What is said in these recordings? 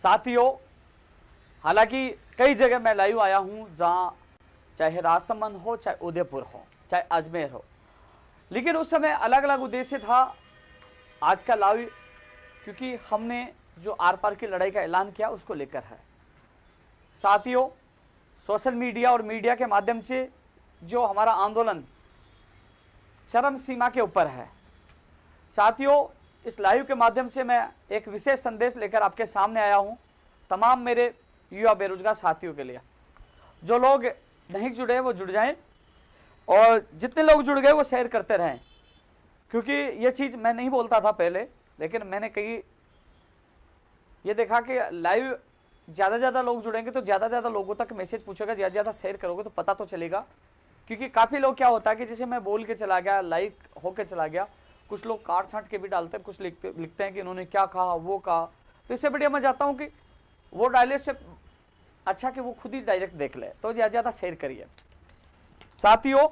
साथियों, हालांकि कई जगह मैं लाइव आया हूं, जहां चाहे राजसमंद हो, चाहे उदयपुर हो, चाहे अजमेर हो, लेकिन उस समय अलग अलग उद्देश्य था आज का लाइव, क्योंकि हमने जो आर पार की लड़ाई का ऐलान किया उसको लेकर है। साथियों, सोशल मीडिया और मीडिया के माध्यम से जो हमारा आंदोलन चरम सीमा के ऊपर है, साथियों, इस लाइव के माध्यम से मैं एक विशेष संदेश लेकर आपके सामने आया हूं, तमाम मेरे युवा बेरोजगार साथियों के लिए। जो लोग नहीं जुड़े वो जुड़ जाएं, और जितने लोग जुड़ गए वो शेयर करते रहें, क्योंकि ये चीज़ मैं नहीं बोलता था पहले, लेकिन मैंने कई ये देखा कि लाइव ज़्यादा लोग जुड़ेंगे तो ज़्यादा लोगों तक मैसेज पूछेगा, ज़्यादा शेयर करोगे तो पता तो चलेगा। क्योंकि काफ़ी लोग क्या होता है कि जैसे मैं बोल के चला गया, लाइक होके चला गया, कुछ लोग काट छांट के भी डालते हैं, कुछ लिखते हैं कि इन्होंने क्या कहा, वो कहा। तो इससे बढ़िया मैं चाहता हूँ कि वो डायलेक्ट से अच्छा कि वो खुद ही डायरेक्ट देख ले, तो ज़्यादा शेयर करिए। साथियों,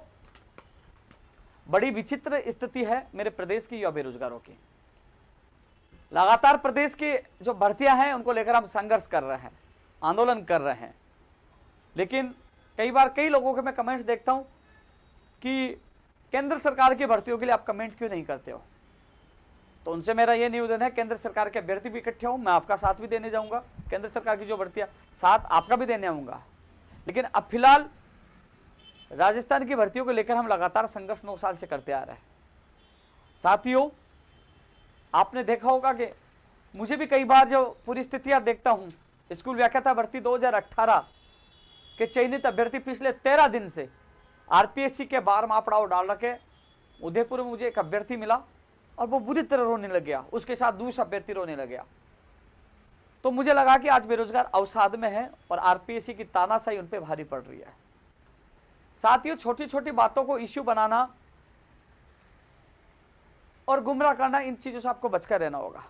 बड़ी विचित्र स्थिति है मेरे प्रदेश की युवा बेरोजगारों की। लगातार प्रदेश की जो भर्तियां हैं उनको लेकर हम संघर्ष कर रहे हैं, आंदोलन कर रहे हैं, लेकिन कई बार कई लोगों के मैं कमेंट्स देखता हूं कि केंद्र सरकार की भर्तियों के लिए आप कमेंट क्यों नहीं करते हो। तो उनसे मेरा ये निवेदन है, केंद्र सरकार के अभ्यर्थी भी इकट्ठे हो, मैं आपका साथ भी देने जाऊंगा, केंद्र सरकार की जो भर्तियां साथ आपका भी देने आऊंगा। लेकिन अब फिलहाल राजस्थान की भर्तियों को लेकर हम लगातार संघर्ष 9 साल से करते आ रहे हैं। साथियों, आपने देखा होगा कि मुझे भी कई बार जो पूरी स्थितियां देखता हूं, स्कूल व्याख्याता भर्ती 2018 के चयनित अभ्यर्थी पिछले 13 दिन से आरपीएससी के 12वां पड़ाव डाल रखे। उदयपुर में मुझे एक अभ्यर्थी मिला और वो बुरी तरह रोने लग गया, उसके साथ दूसरा अभ्यर्थी रोने लग गया। तो मुझे लगा कि आज बेरोजगार अवसाद में है और आरपीएससी की तानाशाही उन पर भारी पड़ रही है। साथियों, छोटी छोटी बातों को इश्यू बनाना और गुमराह करना, इन चीजों से आपको बचकर रहना होगा।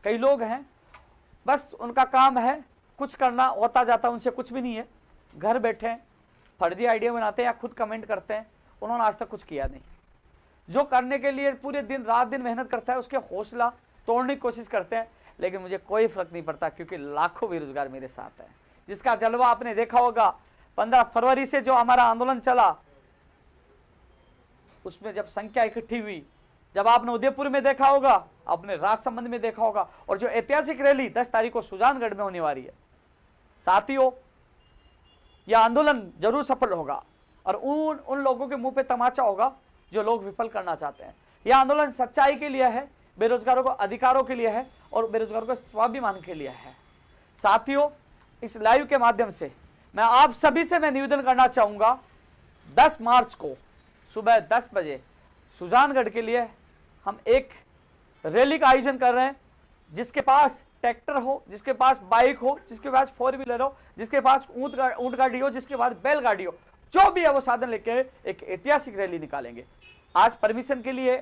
कई लोग हैं बस उनका काम है कुछ करना, होता जाता उनसे कुछ भी नहीं है, घर बैठे हैं, फर्जी आइडिया बनाते हैं या खुद कमेंट करते हैं। उन्होंने आज तक कुछ किया नहीं। जो करने के लिए पूरे दिन रात दिन मेहनत करता है उसके हौसला तोड़ने की कोशिश करते हैं, लेकिन मुझे कोई फर्क नहीं पड़ता, क्योंकि लाखों बेरोजगार मेरे साथ हैं, जिसका जलवा आपने देखा होगा। 15 फरवरी से जो हमारा आंदोलन चला, उसमें जब संख्या इकट्ठी हुई, जब आपने उदयपुर में देखा होगा, आपने राजसमंद में देखा होगा, और जो ऐतिहासिक रैली 10 तारीख को सुजानगढ़ में होने वाली है। साथियों, यह आंदोलन जरूर सफल होगा और उन लोगों के मुंह पे तमाचा होगा जो लोग विफल करना चाहते हैं। यह आंदोलन सच्चाई के लिए है, बेरोजगारों को अधिकारों के लिए है और बेरोजगारों के स्वाभिमान के लिए है। साथियों, इस लाइव के माध्यम से मैं आप सभी से मैं निवेदन करना चाहूंगा, 10 मार्च को सुबह 10 बजे सुजानगढ़ के लिए हम एक रैली का आयोजन कर रहे हैं। जिसके पास ट्रैक्टर हो, जिसके पास बाइक हो, जिसके पास 4 व्हीलर हो, जिसके पास ऊंट गाड़ी हो, जिसके पास बैलगाड़ी हो, जो भी है वो साधन लेके एक ऐतिहासिक रैली निकालेंगे। आज परमिशन के लिए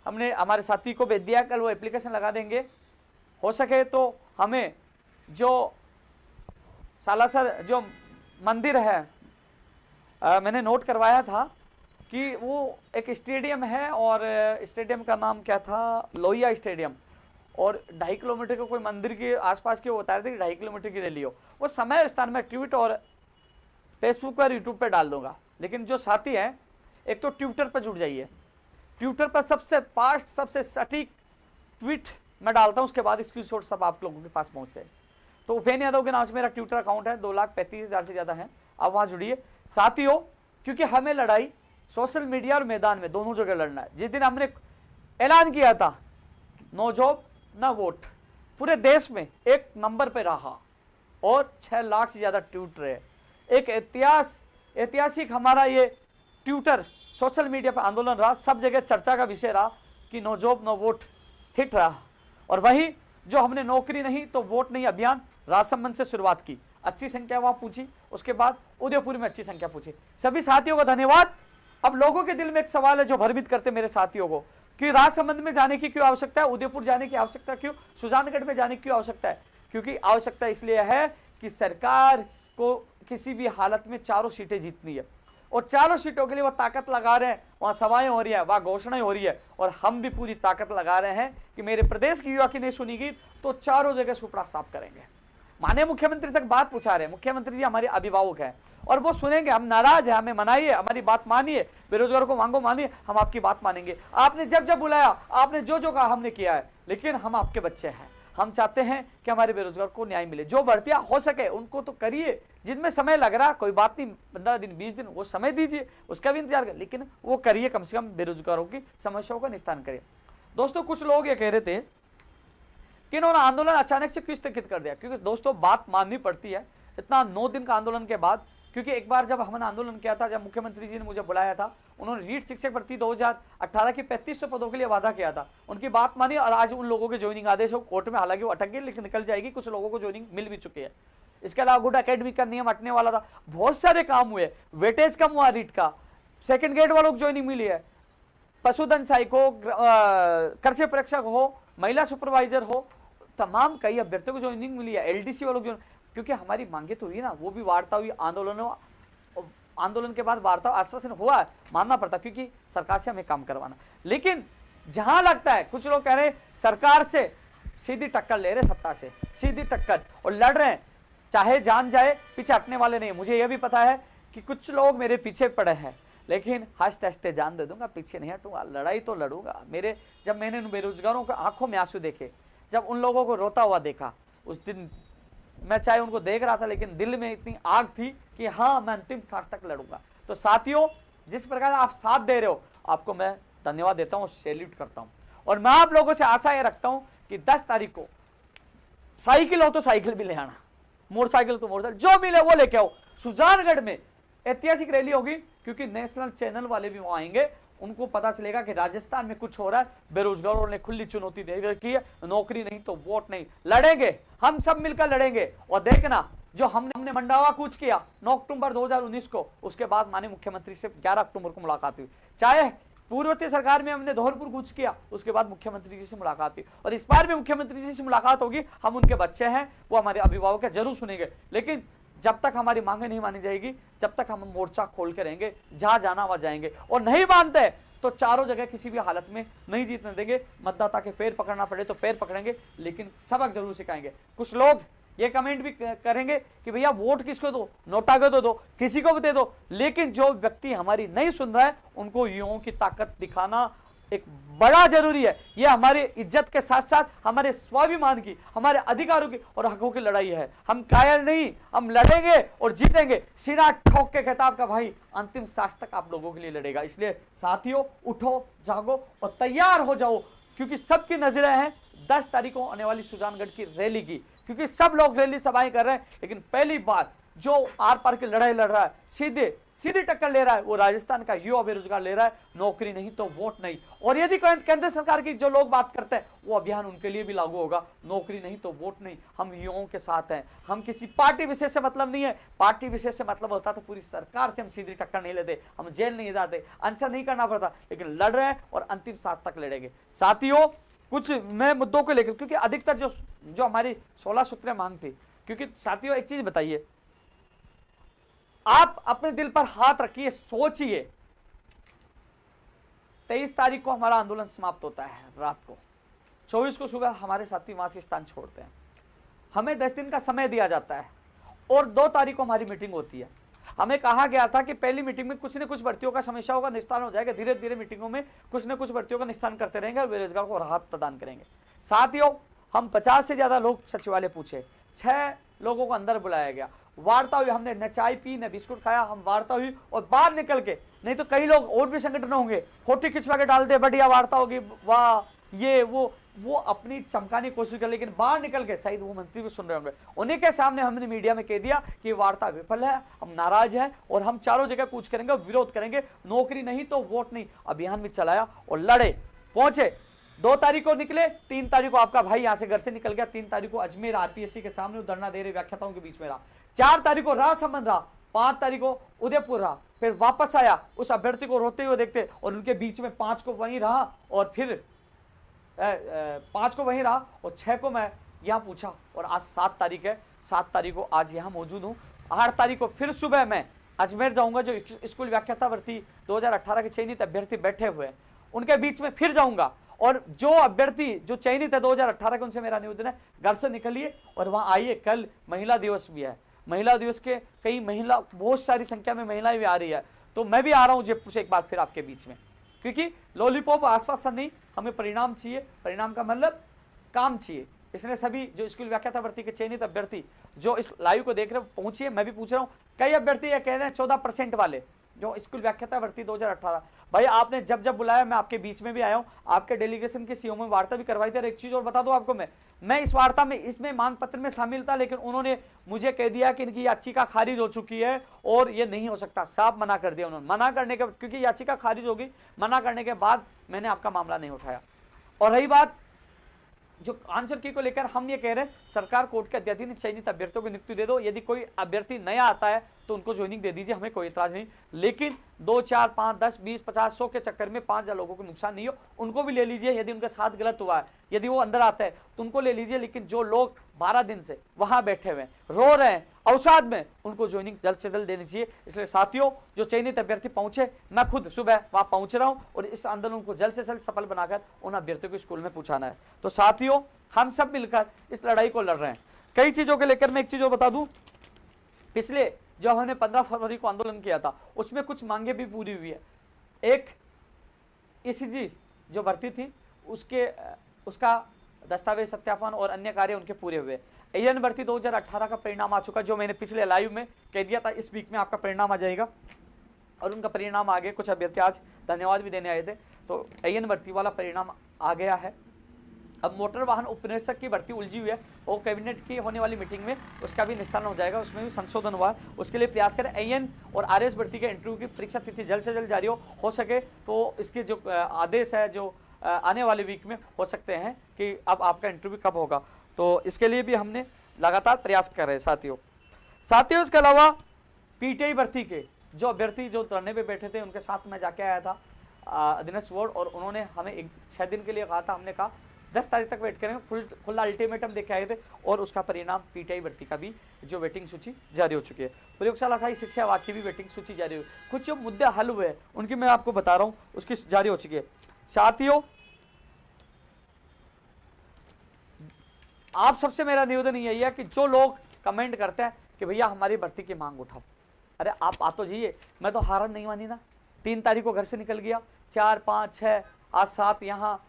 हमने हमारे साथी को भेज दिया, कल वो एप्लीकेशन लगा देंगे। हो सके तो हमें जो सालासर जो मंदिर है, मैंने नोट करवाया था कि वो एक स्टेडियम है, और स्टेडियम का नाम क्या था, लोहिया स्टेडियम, और 2.5 किलोमीटर का कोई मंदिर के आसपास के वो बता रहे थे कि 2.5 किलोमीटर की रैली हो। वो समय स्थान में ट्वीट और फेसबुक पर यूट्यूब पर डाल दूंगा। लेकिन जो साथी हैं, एक तो ट्विटर पर जुड़ जाइए, ट्विटर पर सबसे फास्ट सबसे सटीक ट्वीट मैं डालता हूँ, उसके बाद स्क्रीनशॉट सब आप लोगों के पास पहुँचते हैं। तो उपेन यादव के नाम से मेरा ट्विटर अकाउंट है, 2,35,000 से ज़्यादा है, आप वहाँ जुड़िए। साथियों, क्योंकि हमें लड़ाई सोशल मीडिया और मैदान में दोनों जगह लड़ना है। जिस दिन हमने ऐलान किया था नो जॉब ना वोट, पूरे देश में एक नंबर पे रहा और 6 लाख से ज़्यादा ट्वीट रहे। एक ऐतिहासिक हमारा ये ट्विटर सोशल मीडिया पर आंदोलन रहा, सब जगह चर्चा का विषय रहा कि no job no vote hit रहा। और वही जो हमने नौकरी नहीं तो वोट नहीं अभियान राजसमंद से शुरुआत की, अच्छी संख्या वहां पूछी, उसके बाद उदयपुर में अच्छी संख्या पूछी। सभी साथियों को धन्यवाद। अब लोगों के दिल में एक सवाल है जो भ्रमित करते मेरे साथियों को कि राजसमंद में जाने की क्यों आवश्यकता है, उदयपुर जाने की आवश्यकता क्यों, सुजानगढ़ में जाने की क्यों आवश्यकता है। क्योंकि आवश्यकता इसलिए है कि सरकार को किसी भी हालत में 4 सीटें जीतनी है, और 4 सीटों के लिए वो ताकत लगा रहे हैं, वहां सभाएं हो रही है, वहां घोषणाएं हो रही है, और हम भी पूरी ताकत लगा रहे हैं कि मेरे प्रदेश की युवा की नहीं सुनी गई तो चारों जगह सुपड़ा साफ करेंगे। माननीय मुख्यमंत्री तक बात पूछा रहे, मुख्यमंत्री जी हमारे अभिभावक हैं और वो सुनेंगे, हम नाराज है, हमें मनाइए, हमारी बात मानिए, बेरोजगारों को मांगो मानिए, हम आपकी बात मानेंगे। आपने जब जब बुलाया, आपने जो जो कहा हमने किया है, लेकिन हम आपके बच्चे हैं, हम चाहते हैं कि हमारे बेरोजगार को न्याय मिले, जो भर्तियां हो सके उनको तो करिए, जिनमें समय लग रहा कोई बात नहीं, 15 दिन 20 दिन वो समय दीजिए, उसका भी इंतजार करें, लेकिन वो करिए, कम से कम बेरोजगारों की समस्याओं का निस्तारण करिए। दोस्तों कुछ लोग ये कह रहे थे कि इन्होंने आंदोलन अचानक से क्यों स्थगित कर दिया, क्योंकि दोस्तों बात माननी पड़ती है, इतना 9 दिन का आंदोलन के बाद, क्योंकि एक बार जब हमने आंदोलन किया था, जब मुख्यमंत्री जी ने मुझे बुलाया था, उन्होंने रीट शिक्षक भर्ती 2018 की 3500 पदों के लिए वादा किया था, उनकी बात मानी और आज उन लोगों के ज्वाइनिंग आदेश हो कोर्ट में, हालांकि वो अटक गई लेकिन निकल जाएगी, कुछ लोगों को ज्वाइनिंग मिल भी चुकी है। इसके अलावा गुड एकेडमी का नियम हटने वाला था, बहुत सारे काम हुए, वेटेज कम हुआ रीट का, सेकेंड ग्रेड वालों को ज्वाइनिंग मिली है, पशुधन सहायक हो, कृषि परीक्षक हो, महिला सुपरवाइजर हो, तमाम कई अभ्यर्थियों को ज्वाइनिंग मिली है, एलडीसी वालों को, क्योंकि हमारी मांगे तो हुई ना, वो भी वार्ता हुई, आंदोलन के बाद वार्ता आश्वासन हुआ है, मानना पड़ता, क्योंकि सरकार से हमें काम करवाना। लेकिन जहां लगता है, कुछ लोग कह रहे सरकार से सीधी टक्कर ले रहे, सत्ता से सीधी टक्कर और लड़ रहे हैं, चाहे जान जाए, पीछे हटने वाले नहीं। मुझे यह भी पता है कि कुछ लोग मेरे पीछे पड़े हैं, लेकिन हंसते हंसते जान दे दूंगा, पीछे नहीं हटूंगा, लड़ाई तो लड़ूंगा। जब मैंने उन बेरोजगारों को आंखों में आंसू देखे, जब उन लोगों को रोता हुआ देखा, उस दिन मैं चाहे उनको देख रहा था, लेकिन दिल में इतनी आग थी कि हाँ मैं अंतिम सांस तक लड़ूंगा। तो साथियों, जिस प्रकार आप साथ दे रहे हो, आपको मैं धन्यवाद देता हूं, सैल्यूट करता हूं, और मैं आप लोगों से आशा ये रखता हूं कि 10 तारीख को साइकिल हो तो साइकिल भी ले आना, मोटरसाइकिल तो मोटरसाइकिल, जो मिले वो लेके आओ। सुजानगढ़ में ऐतिहासिक रैली होगी, क्योंकि नेशनल चैनल वाले भी वहां आएंगे, उनको पता चलेगा कि राजस्थान में कुछ हो रहा है, बेरोजगारों ने खुली चुनौती दे रखी है, नौकरी नहीं तो वोट नहीं, लड़ेंगे, हम सब मिलकर लड़ेंगे। और देखना, जो हमने मंडावा कूच किया 9 अक्टूबर 2019 को, उसके बाद माननीय मुख्यमंत्री से 11 अक्टूबर को मुलाकात हुई, चाहे पूर्ववर्ती सरकार में हमने धौलपुर कूच किया, उसके बाद मुख्यमंत्री जी से मुलाकात हुई, और इस बार भी मुख्यमंत्री जी से मुलाकात होगी। हम उनके बच्चे हैं, वो हमारे अभिभावक है, जरूर सुनेंगे, लेकिन जब तक हमारी मांगे नहीं मानी जाएगी, जब तक हम मोर्चा खोल के रहेंगे, जहां जाना वहां जाएंगे, और नहीं मानते तो चारों जगह किसी भी हालत में नहीं जीतने देंगे। मतदाता के पैर पकड़ना पड़े तो पैर पकड़ेंगे, लेकिन सबक जरूर सिखाएंगे। कुछ लोग ये कमेंट भी करेंगे कि भैया वोट किसको दो, नोटा को तो दो, किसी को भी दे दो, लेकिन जो व्यक्ति हमारी नहीं सुन रहा है, उनको युवाओं की ताकत दिखाना एक बड़ा जरूरी है। ये हमारी इज्जत के साथ साथ हमारे स्वाभिमान की, हमारे अधिकारों की और हकों की लड़ाई है। हम कायर नहीं, हम लड़ेंगे और जीतेंगे। सीना ठोक के खिताब का भाई अंतिम सांस तक आप लोगों के लिए लड़ेगा। इसलिए साथियों, उठो, जागो और तैयार हो जाओ, क्योंकि सबकी नजरें हैं 10 तारीख को आने वाली सुजानगढ़ की रैली की, क्योंकि सब लोग रैली सभाएं कर रहे हैं, लेकिन पहली बार जो आर पार की लड़ाई लड़ रहा है, सीधी टक्कर ले रहा है, वो राजस्थान का युवा बेरोजगार ले रहा है। नौकरी नहीं तो वोट नहीं। और यदि केंद्र सरकार की जो लोग बात करते हैं, वो अभियान उनके लिए भी लागू होगा, नौकरी नहीं तो वोट नहीं। हम युवाओं के साथ हैं, हम किसी पार्टी विशेष से मतलब नहीं है। पार्टी विशेष से मतलब होता तो पूरी सरकार से हम सीधी टक्कर नहीं लेते, हम जेल नहीं जाते, अनशन नहीं करना पड़ता, लेकिन लड़ रहे हैं और अंतिम सांस तक लड़ेंगे। साथियों, कुछ नए मुद्दों को लेकर, क्योंकि अधिकतर जो हमारी 16 सूत्रीय मांग थी, क्योंकि साथियों एक चीज बताइए, आप अपने दिल पर हाथ रखिए, सोचिए, 23 तारीख को हमारा आंदोलन समाप्त होता है रात को, 24 को सुबह हमारे साथी वहां से स्थान छोड़ते हैं। हमें 10 दिन का समय दिया जाता है और 2 तारीख को हमारी मीटिंग होती है। हमें कहा गया था कि पहली मीटिंग में कुछ न कुछ भर्तियों का समस्याओं का निस्तारण हो जाएगा, धीरे धीरे मीटिंगों में कुछ न कुछ भर्तियों का निस्तारण करते रहेंगे और बेरोजगार को राहत प्रदान करेंगे। साथियों, हम 50 से ज्यादा लोग सचिवालय पूछे, 6 लोगों को अंदर बुलाया गया, वार्ता हुई, हमने न चाय पी न बिस्कुट खाया, हम वार्ता हुई और बाहर निकल के, नहीं तो कई लोग और भी संगठन होंगे, फोटो खिंचवा के डाल दे, बढ़िया वार्ता होगी, वाह ये वो अपनी चमकाने की कोशिश कर, लेकिन बाहर निकल के शायद वो मंत्री भी सुन रहे होंगे, उन्हीं के सामने हमने मीडिया में कह दिया कि वार्ता विफल है, हम नाराज हैं और हम चारों जगह कूच करेंगे, विरोध करेंगे, नौकरी नहीं तो वोट नहीं। अभियान भी चलाया और लड़े, पहुंचे। 2 तारीख को निकले, 3 तारीख को आपका भाई यहां से घर से निकल गया, 3 तारीख को अजमेर आरपीएससी के सामने धरना दे रहे व्याख्याताओं के बीच में रहा, 4 तारीख को राजसमंद रहा, 5 तारीख को उदयपुर रहा, फिर वापस आया, उस अभ्यर्थी को रोते हुए देखते और उनके बीच में 5 को वहीं रहा और फिर 5 को वहीं रहा और 6 को मैं यहाँ पूछा और आज 7 तारीख है, 7 तारीख को आज यहाँ मौजूद हूँ। 8 तारीख को फिर सुबह मैं अजमेर जाऊंगा, जो स्कूल व्याख्याता भर्ती 2018 के चयनित अभ्यर्थी बैठे हुए हैं उनके बीच में फिर जाऊंगा और जो अभ्यर्थी जो चयनित है 2018 के, उनसे मेरा निवेदन है घर से निकलिए और वहां आइए। कल महिला दिवस भी है, महिला दिवस के कई महिला, बहुत सारी संख्या में महिलाएं भी आ रही है। तो मैं भी आ रहा हूं जयपुर से एक बार फिर आपके बीच में, क्योंकि लॉलीपॉप आश्वासन नहीं, हमें परिणाम चाहिए। परिणाम का मतलब काम चाहिए। इसलिए सभी जो स्कूल व्याख्याता भर्ती के चयनित अभ्यर्थी जो इस लाइव को देख रहे हैं पहुंचिए। मैं भी पूछ रहा हूं, कई अभ्यर्थी ये कह रहे हैं 14% वाले जो स्कूल व्याख्याता भर्ती 2018, भाई आपने जब जब बुलाया मैं आपके बीच में भी आया हूं, आपके डेलीगेशन के सीओ में वार्ता भी करवाई थी। और एक चीज और बता दूं आपको, मैं इस वार्ता में, इसमें मांग पत्र में शामिल था, लेकिन उन्होंने मुझे कह दिया कि इनकी याचिका खारिज हो चुकी है और ये नहीं हो सकता। साफ मना कर दिया उन्होंने। मना करने के, क्योंकि याचिका खारिज होगी, मना करने के बाद मैंने आपका मामला नहीं उठाया। और रही बात जो आंसर की को लेकर, हम ये कह रहे हैं सरकार कोर्ट के अध्यादेश चयनित अभ्यर्थियों को नियुक्ति दे दो। यदि कोई अभ्यर्थी नया आता है तो उनको ज्वाइनिंग दे दीजिए, हमें कोई इतराज नहीं। लेकिन 2, 4, 5, 10, 20, 50, 100 के चक्कर में 5,000 लोगों को नुकसान नहीं हो, उनको भी ले लीजिए। यदि उनके साथ गलत हुआ है, यदि वो अंदर आता है तो उनको ले लीजिए। लेकिन जो लोग 12 दिन से वहां बैठे हुए रो रहे हैं अवसाद में, उनको ज्वाइनिंग जल्द से जल्द देनी चाहिए। इसलिए साथियों, जो चयनित अभ्यर्थी पहुंचे, मैं खुद सुबह वहां पहुंच रहा हूं और इस आंदोलन को जल्द से जल्द सफल बनाकर उन अभ्यर्थियों को स्कूल में पहुंचाना है। तो साथियों, हम सब मिलकर इस लड़ाई को लड़ रहे हैं। कई चीजों को लेकर मैं एक चीज और बता दूं, पिछले जो हमने 15 फरवरी को आंदोलन किया था उसमें कुछ मांगे भी पूरी हुई है। एक ईसीजी जो भर्ती थी उसका दस्तावेज सत्यापन और अन्य कार्य उनके पूरे हुए। एएन भर्ती 2018 का परिणाम आ चुका, जो मैंने पिछले लाइव में कह दिया था, इस वीक में आपका परिणाम आ जाएगा और उनका परिणाम आ गया। कुछ अभ्यर्थी आज धन्यवाद भी देने आए थे, तो एएन भर्ती वाला परिणाम आ गया है। अब मोटर वाहन उपनिरीक्षक की भर्ती उलझी हुई है, वो कैबिनेट की होने वाली मीटिंग में उसका भी निस्तारण हो जाएगा, उसमें भी संशोधन हुआ है, उसके लिए प्रयास करें। एएन और आरएस भर्ती के इंटरव्यू की परीक्षा तिथि जल्द से जल्द जारी हो सके तो इसके जो आदेश है जो आने वाले वीक में हो सकते हैं कि अब आपका इंटरव्यू कब होगा, तो इसके लिए भी हमने लगातार प्रयास कर रहे हैं साथियों। इसके अलावा पीटीआई भर्ती के जो अभ्यर्थी जो धरने पे बैठे थे, उनके साथ मैं जाके आया था अधीनस्थ बोर्ड, और उन्होंने हमें 6 दिन के लिए कहा था। हमने कहा 10 तारीख तक वेट करेंगे, खुला अल्टीमेटम देके आए थे और उसका परिणाम पीटीआई भर्ती का भी जो वेटिंग सूची जारी हो चुकी है। प्रयोगशाला सहायक शिक्षा विभाग की भी वेटिंग सूची जारी हुई। कुछ जो मुद्दे हल हुए उनकी मैं आपको बता रहा हूँ, उसकी जारी हो चुकी है। साथियों, आप सबसे मेरा निवेदन यही है कि जो लोग कमेंट करते हैं कि भैया हमारी भर्ती की मांग उठाओ, अरे आप आ तो जाइए। मैं तो हार नहीं मानी ना, 3 तारीख को घर से निकल गया, 4, 5, 6, आज 7 यहाँ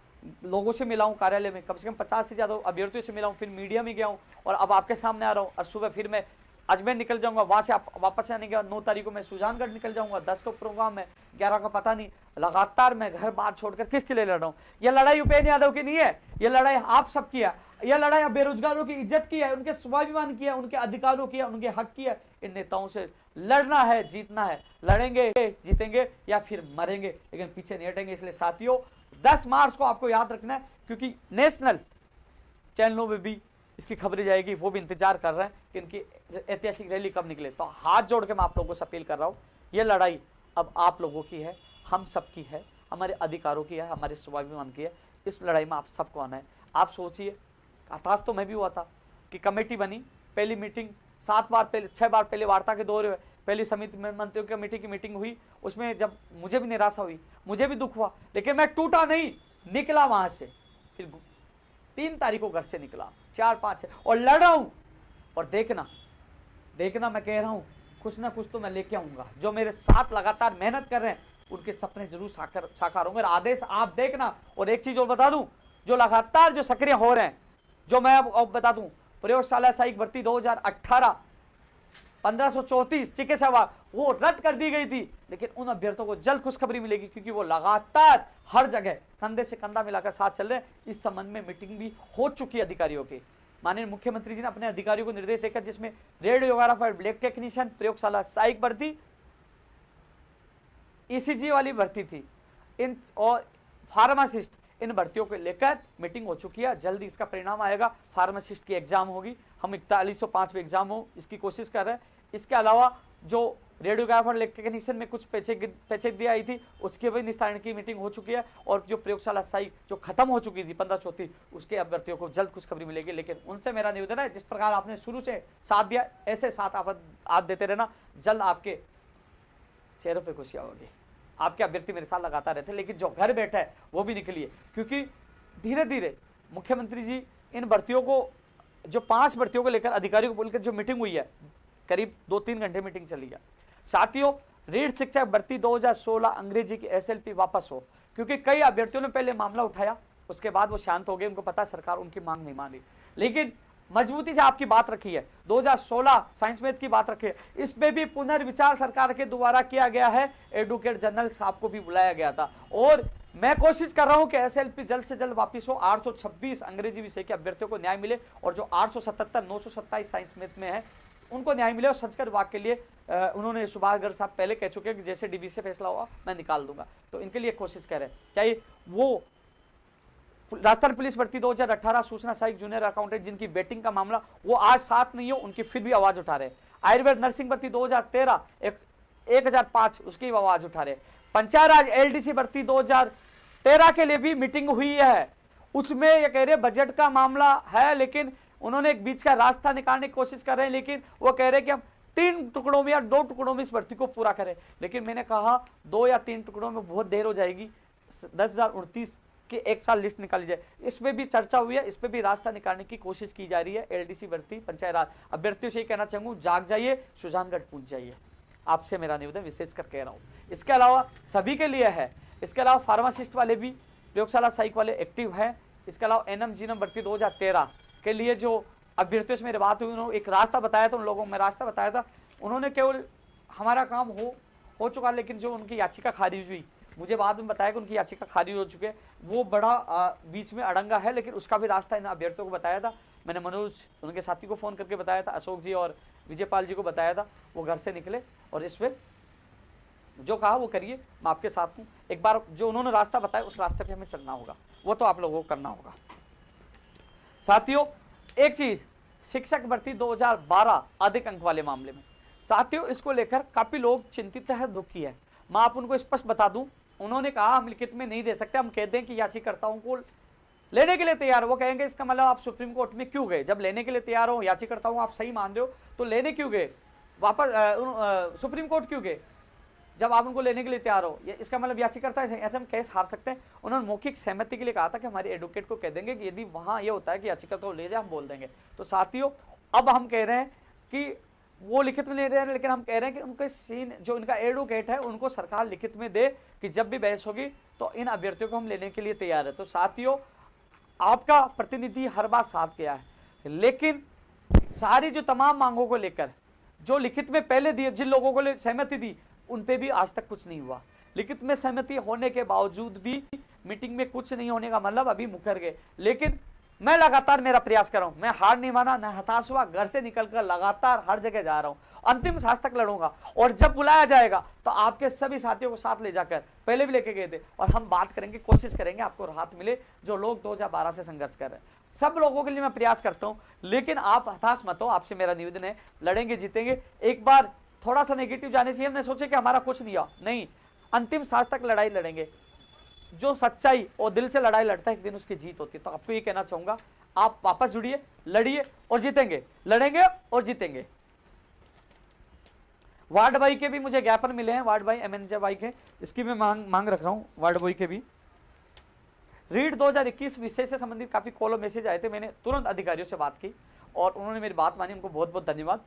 लोगों से मिला हूँ कार्यालय में, कम से कम 50 से ज़्यादा अभ्यर्थियों से मिला हूँ, फिर मीडिया में गया हूँ और अब आपके सामने आ रहा हूँ। और सुबह फिर मैं अजमेर निकल जाऊंगा, वहाँ से आप वापस आने के बाद 9 तारीख को मैं सुजानगढ़ निकल जाऊंगा। 10 का प्रोग्राम है, 11 का पता नहीं। लगातार मैं घर बार छोड़कर किसके लिए लड़ रहा हूँ? यह लड़ाई उपेंद्र यादव की नहीं है, यह लड़ाई आप सब की है। यह लड़ाई बेरोजगारों की इज्जत की है, उनके स्वाभिमान की है, उनके अधिकारों की है, उनके हक की है। इन नेताओं से लड़ना है, जीतना है, लड़ेंगे, जीतेंगे या फिर मरेंगे, लेकिन पीछे नहीं हटेंगे। इसलिए साथियों, 10 मार्च को आपको याद रखना है, क्योंकि नेशनल चैनलों में भी इसकी खबरें जाएगी, वो भी इंतजार कर रहे हैं कि इनकी ऐतिहासिक रैली कब निकले। तो हाथ जोड़ के मैं आप लोगों से अपील कर रहा हूँ, ये लड़ाई अब आप लोगों की है, हम सबकी है, हमारे अधिकारों की है, हमारे स्वाभिमान की है। इस लड़ाई में आप सबको आना है। आप सोचिए, हताश तो मैं भी हुआ था कि कमेटी बनी, पहली मीटिंग 6 बार पहले वार्ता के दौर, पहली समिति में मंत्रियों कमेटी की मीटिंग हुई, उसमें जब मुझे भी निराशा हुई, मुझे भी दुख हुआ, लेकिन मैं टूटा नहीं, निकला वहां से। फिर 3 तारीख को घर से निकला, 4, 5 और लड़ रहा हूं। और देखना मैं कह रहा हूं, कुछ ना कुछ तो मैं लेके आऊंगा। जो मेरे साथ लगातार मेहनत कर रहे हैं उनके सपने जरूर साकार होंगे। आदेश आप देखना। और एक चीज और बता दूं, जो लगातार जो सक्रिय हो रहे हैं, जो मैं अब बता दूं, प्रयोगशाला सहायक भर्ती 2018 1534 चिकित्सा विभाग, वो रद्द कर दी गई थी, लेकिन उन अभ्यर्थियों को जल्द खुशखबरी मिलेगी, क्योंकि वो लगातार हर जगह कंधे से कंधा मिलाकर साथ चल रहे हैं। इस संबंध में मीटिंग भी हो चुकी है अधिकारियों की। माननीय मुख्यमंत्री जी ने अपने अधिकारियों को निर्देश देकर, जिसमें रेडियोग्राफर, ब्लैक टेक्नीशियन, प्रयोगशाला सहायक भर्ती, ईसीजी वाली भर्ती थी, इन और फार्मासिस्ट, इन भर्तियों को लेकर मीटिंग हो चुकी है। जल्दी इसका परिणाम आएगा। फार्मासिस्ट की एग्जाम होगी, हम 4105 एग्जाम हो इसकी कोशिश कर रहे हैं। इसके अलावा जो रेडियोग्राफर, इलेक्ट्रिशियन में कुछ पेचीदगी आई थी, उसके भी निस्तारण की मीटिंग हो चुकी है। और जो प्रयोगशाला सहायक जो खत्म हो चुकी थी 1534, उसके अभ्यर्थियों को जल्द खुशखबरी मिलेगी। लेकिन उनसे मेरा निवेदन है, जिस प्रकार आपने शुरू से साथ दिया, ऐसे साथ आप देते रहना, जल्द आपके चेहरों पर खुशियां होगी। आपके अभ्यर्थी मेरे साथ लगातार रहते, लेकिन जो घर बैठा है वो भी निकलिए, क्योंकि धीरे धीरे मुख्यमंत्री जी इन भर्तियों को, जो 5 भर्तियों को लेकर अधिकारियों को बोलकर जो मीटिंग हुई है, करीब 2-3 घंटे मीटिंग चली है। साथियों, रीढ़ शिक्षक भर्ती 2016 अंग्रेजी की SLP वापस हो, क्योंकि कई अभ्यर्थियों ने पहले मामला उठाया, उसके बाद वो शांत हो गए, उनको पता सरकार उनकी मांग नहीं मान रही, लेकिन मजबूती से आपकी बात रखी है। 2016 साइंस मैथ की बात रखी है, इसमें भी पुनर्विचार सरकार के द्वारा किया गया है। एडवोकेट जनरल साहब को भी बुलाया गया था और मैं कोशिश कर रहा हूं कि SLP जल्द से जल्द वापस हो, 826 अंग्रेजी विषय के अभ्यर्थियों को न्याय मिले और जो 877 927 साइंस मैथ में है उनको न्याय मिले। और संस्कृत विभाग के लिए उन्होंने सुभाष गर्ग साहब पहले कह चुके हैं कि जैसे DB से फैसला हुआ मैं निकाल दूंगा, तो इनके लिए कोशिश कर रहे हैं। चाहे वो राजस्थान पुलिस भर्ती 2018 सूचना सहायक जूनियर अकाउंटेंट जिनकी बेटिंग का मामला वो आज साथ नहीं हो, उनकी फिर भी आवाज उठा रहे। आयुर्वेद नर्सिंग भर्ती 2013 1005 उसकी आवाज उठा रहे। पंचायत राज LDC भर्ती 2013 के लिए भी मीटिंग हुई है, उसमें ये कह रहे बजट का मामला है, लेकिन उन्होंने एक बीच का रास्ता निकालने की कोशिश कर रहे हैं, लेकिन वो कह रहे हैं कि हम 3 टुकड़ों में या 2 टुकड़ों में इस भर्ती को पूरा करें। लेकिन मैंने कहा 2 या 3 टुकड़ों में बहुत देर हो जाएगी, 10,029 की एक साल लिस्ट निकाली जाए। इसमें भी चर्चा हुई है, इस पे भी रास्ता निकालने की कोशिश की जा रही है। LDC भर्ती पंचायत राज अभ्यर्थियों से ही कहना चाहूंगा, जाग जाइए, सुजानगढ़ पहुंच जाइए, आपसे मेरा निवेदन विशेष कर कह रहा हूं। इसके अलावा सभी के लिए है, इसके अलावा फार्मासिस्ट वाले भी, प्रयोगशाला सहायक वाले एक्टिव है। इसके अलावा NM जीनम भर्ती 2013 के लिए जो अभ्यर्थियों से मेरी बात हुई, उन्होंने एक रास्ता बताया था, उन लोगों को मैं रास्ता बताया था, उन्होंने केवल हमारा काम हो चुका, लेकिन जो उनकी याचिका खारिज हुई, मुझे बाद में बताया कि उनकी याचिका खारिज हो चुके, वो बड़ा बीच में अड़ंगा है, लेकिन उसका भी रास्ता इन अभ्यर्थियों को बताया था। मैंने मनोज उनके साथी को फ़ोन करके बताया था, अशोक जी और विजयपाल जी को बताया था, वो घर से निकले और इस पर जो कहा वो करिए, मैं आपके साथ हूँ। एक बार जो उन्होंने रास्ता बताया उस रास्ते पे हमें चलना होगा, वो तो आप लोगों को करना होगा। साथियों, एक चीज, शिक्षक भर्ती 2012 अधिक अंक वाले मामले में, साथियों इसको लेकर काफी लोग चिंतित है, दुखी है। मैं आप उनको स्पष्ट बता दूं, उन्होंने कहा हम लिखित में नहीं दे सकते, हम कह दें कि याचिकाकर्ताओं को लेने के लिए तैयार। वो कहेंगे इसका मतलब आप सुप्रीम कोर्ट में क्यों गए? जब लेने के लिए तैयार हो, याचिकाकर्ताओं आप सही मान रहे हो, तो लेने क्यों गए? वापस सुप्रीम कोर्ट क्यों गए जब आप उनको लेने के लिए तैयार हो? इसका मतलब याचिकाकर्ता ऐसे हम केस हार सकते हैं। उन्होंने मौखिक सहमति के लिए कहा था कि हमारे एडवोकेट को कह देंगे कि यदि वहां ये होता है कि याचिकाकर्ता को ले जाए, हम बोल देंगे। तो साथियों, अब हम कह रहे हैं कि वो लिखित में ले रहे हैं, लेकिन हम कह रहे हैं कि उनके सीन जो इनका एडवोकेट है उनको सरकार लिखित में दे कि जब भी बहस होगी तो इन अभ्यर्थियों को हम लेने के लिए तैयार है। तो साथियों, आपका प्रतिनिधि हर बार साथ गया है, लेकिन सारी जो तमाम मांगों को लेकर जो लिखित में पहले दिए, जिन लोगों को सहमति दी, उन पे भी आज तक कुछ नहीं हुआ। लिखित में सहमति होने के बावजूद भी मीटिंग में कुछ नहीं होने का मतलब अभी मुकर गए। लेकिन मैं लगातार मेरा प्रयास कर रहा हूं, मैं हार नहीं माना, न हताश हुआ, घर से निकलकर लगातार हर जगह जा रहा हूं, अंतिम सांस तक लड़ूंगा। और जब बुलाया जाएगा तो आपके सभी साथियों को साथ ले जाकर, पहले भी लेके गए थे, और हम बात करेंगे, कोशिश करेंगे आपको राहत मिले, जो लोग 2012 से संघर्ष कर रहे हैं। सब लोगों के लिए मैं प्रयास करता हूं, लेकिन आप हताश मत हो, आपसे मेरा निवेदन है, लड़ेंगे जीतेंगे। एक बार थोड़ा सा नेगेटिव जाने से हमने सोचे कि हमारा कुछ नहीं हुआ, नहीं, अंतिम सांस तक लड़ाई लड़ेंगे। जो सच्चाई और दिल से लड़ाई लड़ता है, एक दिन उसकी जीत होती है। तो आपको ये कहना चाहूंगा, आप वापस जुड़िए, लड़िए और जीतेंगे, लड़ेंगे और जीतेंगे। वार्ड भाई के भी मुझे ज्ञापन मिले हैं, वार्ड भाई MNJ भाई के, इसकी मैं मांग रख रहा हूं, वार्ड भाई के भी। रीड 2021 विषय से संबंधित काफी कॉल और मैसेज आए थे, मैंने तुरंत अधिकारियों से बात की और उन्होंने मेरी बात मानी, उनको बहुत बहुत धन्यवाद।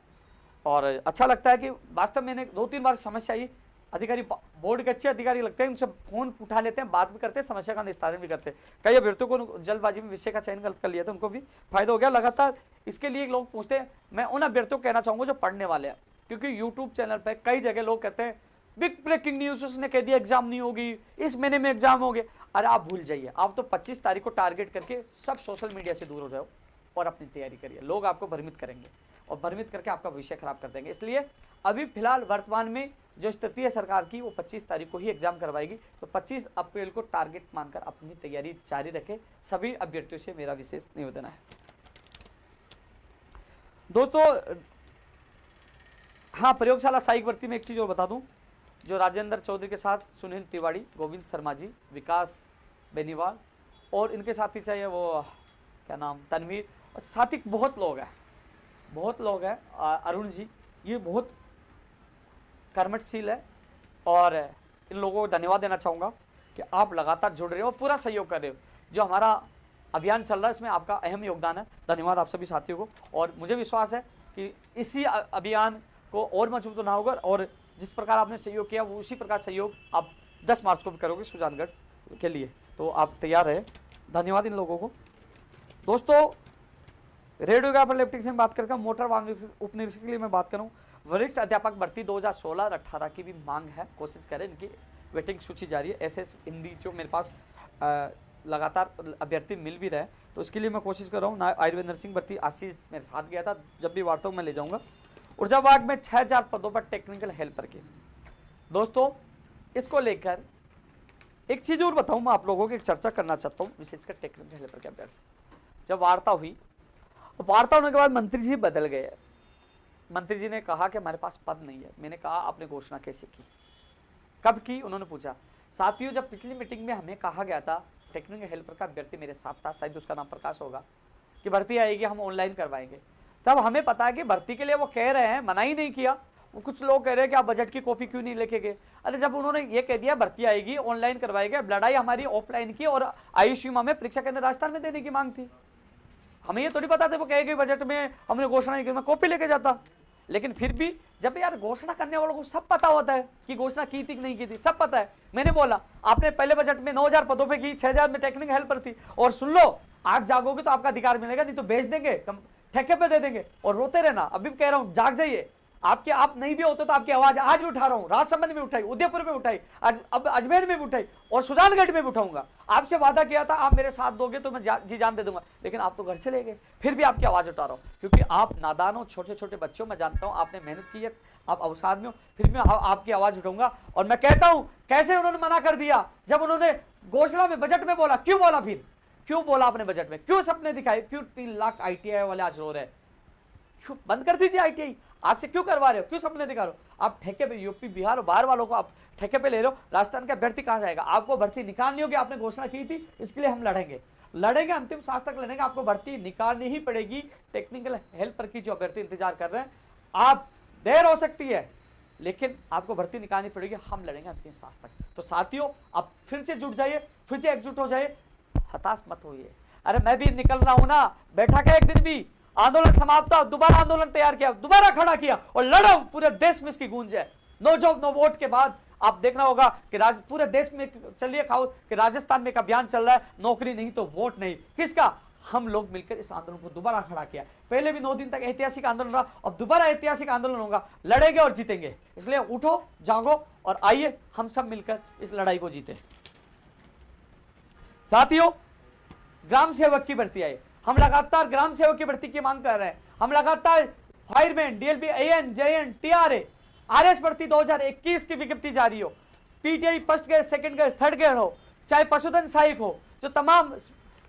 और अच्छा लगता है कि वास्तव में मैंने 2-3 बार समस्या आई, अधिकारी बोर्ड के अच्छे अधिकारी लगते हैं, उनसे फोन उठा लेते हैं, बात भी करते हैं, समस्या का निस्तारण भी करते हैं। कई अभ्यर्थियों को जल्दबाजी में विषय का चयन गलत कर लिया था, उनको भी फायदा हो गया। लगातार इसके लिए लोग पूछते हैं, मैं उन अभ्यर्थियों को कहना चाहूंगा जो पढ़ने वाले हैं, क्योंकि यूट्यूब चैनल पर कई जगह लोग कहते हैं बिग ब्रेकिंग न्यूज, उसने कह दिया एग्जाम नहीं होगी, इस महीने में एग्जाम हो गया। अरे आप भूल जाइए, आप तो 25 तारीख को टारगेट करके सब सोशल मीडिया से दूर हो जाओ और अपनी तैयारी करिए। लोग आपको भ्रमित करेंगे और भ्रमित करके आपका भविष्य खराब कर देंगे। इसलिए अभी फिलहाल वर्तमान में जो स्थिति है सरकार की, वो 25 तारीख को ही एग्जाम करवाएगी। तो 25 अप्रैल को टारगेट मानकर अपनी तैयारी जारी रखें। सभी अभ्यर्थियों से मेरा विशेष निवेदन है। दोस्तों, हाँ, प्रयोगशाला सहायक भर्ती में एक चीज और बता दूं, जो राजेंद्र चौधरी के साथ सुनील तिवारी, गोविंद शर्मा जी, विकास बेनीवाल और इनके साथी चाहिए वो क्या नाम, तनवीर, और साथी बहुत लोग हैं, अरुण जी, ये बहुत कर्मठशील है। और इन लोगों को धन्यवाद देना चाहूँगा कि आप लगातार जुड़ रहे हो और पूरा सहयोग कर रहे हो। जो हमारा अभियान चल रहा है, इसमें आपका अहम योगदान है। धन्यवाद आप सभी साथियों को, और मुझे विश्वास है कि इसी अभियान को और मजबूत बनाना होगा, और जिस प्रकार आपने सहयोग किया वो उसी प्रकार सहयोग आप 10 मार्च को भी करोगे सुजानगढ़ के लिए, तो आप तैयार रहे। धन्यवाद इन लोगों को। दोस्तों, रेडियोग्राफर इलेक्ट्रिशियन में बात करके मोटर वाहन उपनिरीक्षक के लिए मैं बात करूँ, वरिष्ठ अध्यापक भर्ती 2016 और 18 की भी मांग है, कोशिश करें, इनकी वेटिंग सूची जारी है। एसएस हिंदी जो मेरे पास लगातार अभ्यर्थी मिल भी रहे, तो इसके लिए मैं कोशिश कर रहा हूँ। आयुर्वेद नर्सिंग भर्ती आशीष मेरे साथ गया था, जब भी वार्ता मैं ले जाऊँगा। ऊर्जा विभाग में 6000 पदों पर टेक्निकल हेल्पर के। दोस्तों, इसको लेकर एक चीज़ और बताऊँ मैं आप लोगों की, एक चर्चा करना चाहता हूँ, विशेषकर टेक्निकल हेल्पर के अभ्यर्थी। जब वार्ता हुई, वार्ता होने के बाद मंत्री जी बदल गए। मंत्री जी ने कहा कि हमारे पास पद नहीं है। मैंने कहा आपने घोषणा कैसे की, कब की, उन्होंने पूछा। साथियों, जब पिछली मीटिंग में हमें कहा गया था, टेक्निकल हेल्पर का अभ्यर्थी मेरे साथ था, शायद उसका नाम प्रकाश होगा, कि भर्ती आएगी, हम ऑनलाइन करवाएंगे। तब हमें पता है कि भर्ती के लिए वो कह रहे हैं, मना ही नहीं किया। कुछ लोग कह रहे हैं कि आप बजट की कॉपी क्यों नहीं लेके गए। अरे जब उन्होंने ये कह दिया भर्ती आएगी, ऑनलाइन करवाएंगे, लड़ाई हमारी ऑफलाइन की और आयुष में परीक्षा केंद्र राजस्थान में देने की मांग थी। हमें ये थोड़ी पता था वो कहेगी बजट में हमने घोषणा नहीं की, मैं कॉपी लेके जाता। लेकिन फिर भी जब यार घोषणा करने वालों को सब पता होता है कि घोषणा की थी कि नहीं की थी, सब पता है। मैंने बोला आपने पहले बजट में 9000 पदों पे की, 6000 में टेक्निकल हेल्पर थी, और सुन लो आप जागोगे तो आपका अधिकार मिलेगा, नहीं तो बेच देंगे, ठेके पे दे देंगे और रोते रहना। अभी कह रहा हूं जाग जाइए। आपके आप नहीं भी होते तो आपकी आवाज आज भी उठा रहा हूं, राजसमंद में उठाई, उदयपुर में उठाई, अब अजमेर में भी उठाई और सुजानगढ़ में भी उठाऊंगा। आपसे वादा किया था आप मेरे साथ दोगे तो मैं जी जान दे दूंगा, लेकिन आप तो घर चले गए। फिर भी आपकी आवाज उठा रहा हूं क्योंकि आप नादान हो, छोटे छोटे बच्चों, मैं जानता हूं आपने मेहनत की है, आप अवसाद में हो, फिर भी आपकी आवाज उठाऊंगा। और मैं कहता हूं कैसे उन्होंने मना कर दिया जब उन्होंने घोषणा में बजट में बोला। क्यों बोला, फिर क्यों बोला आपने बजट में, क्यों सपने दिखाए, क्यों 3 लाख ITI वाले आज रो रहे, क्यों बंद कर दीजिए ITI, आज से क्यों करवा रहे हो, क्यों सपने दिखा रहे हो। आप ठेके पे यूपी बिहार और बाहर वालों को आप ठेके पे ले रहे हो। राजस्थान का अभ्यर्थी कहां जाएगा, आपको भर्ती निकालनी होगी, आपने घोषणा की थी, इसके लिए हम लड़ेंगे, अंतिम सांस तक लड़ेंगे। आपको भर्ती निकालनी ही पड़ेगी। टेक्निकल हेल्पर की जो अभ्यर्थी इंतजार कर रहे हैं, आप देर हो सकती है लेकिन आपको भर्ती निकालनी पड़ेगी, हम लड़ेंगे अंतिम सांस तक। तो साथियों, आप फिर से जुट जाइए, फिर से एकजुट हो जाइए, हताश मत होइए। अरे मैं भी निकल रहा हूं ना, बैठा क्या एक दिन भी, आंदोलन समाप्त था, दोबारा आंदोलन तैयार किया, दोबारा खड़ा किया और लड़ा। पूरे देश में इसकी गूंज है। नो जॉब नो वोट के बाद आप देखना होगा कि पूरे देश में चलिए खाओ कि राजस्थान में एक अभियान चल रहा है, नौकरी नहीं तो वोट नहीं। किसका, हम लोग मिलकर इस आंदोलन को दोबारा खड़ा किया। पहले भी 9 दिन तक ऐतिहासिक आंदोलन रहा, अब दोबारा ऐतिहासिक आंदोलन होगा, लड़ेंगे और जीतेंगे। इसलिए उठो, जागो और आइए हम सब मिलकर इस लड़ाई को जीते। साथियों, ग्राम सेवक की भर्ती आई, हम लगातार ग्राम सेवक की भर्ती की मांग कर रहे हैं। हम लगातार fireman, DLB, AN, JN, TRA, RS भर्ती 2021 की विज्ञप्ति जारी हो, PTI first grade, second grade, third grade हो, चाहे पशुधन सहायक हो, जो तमाम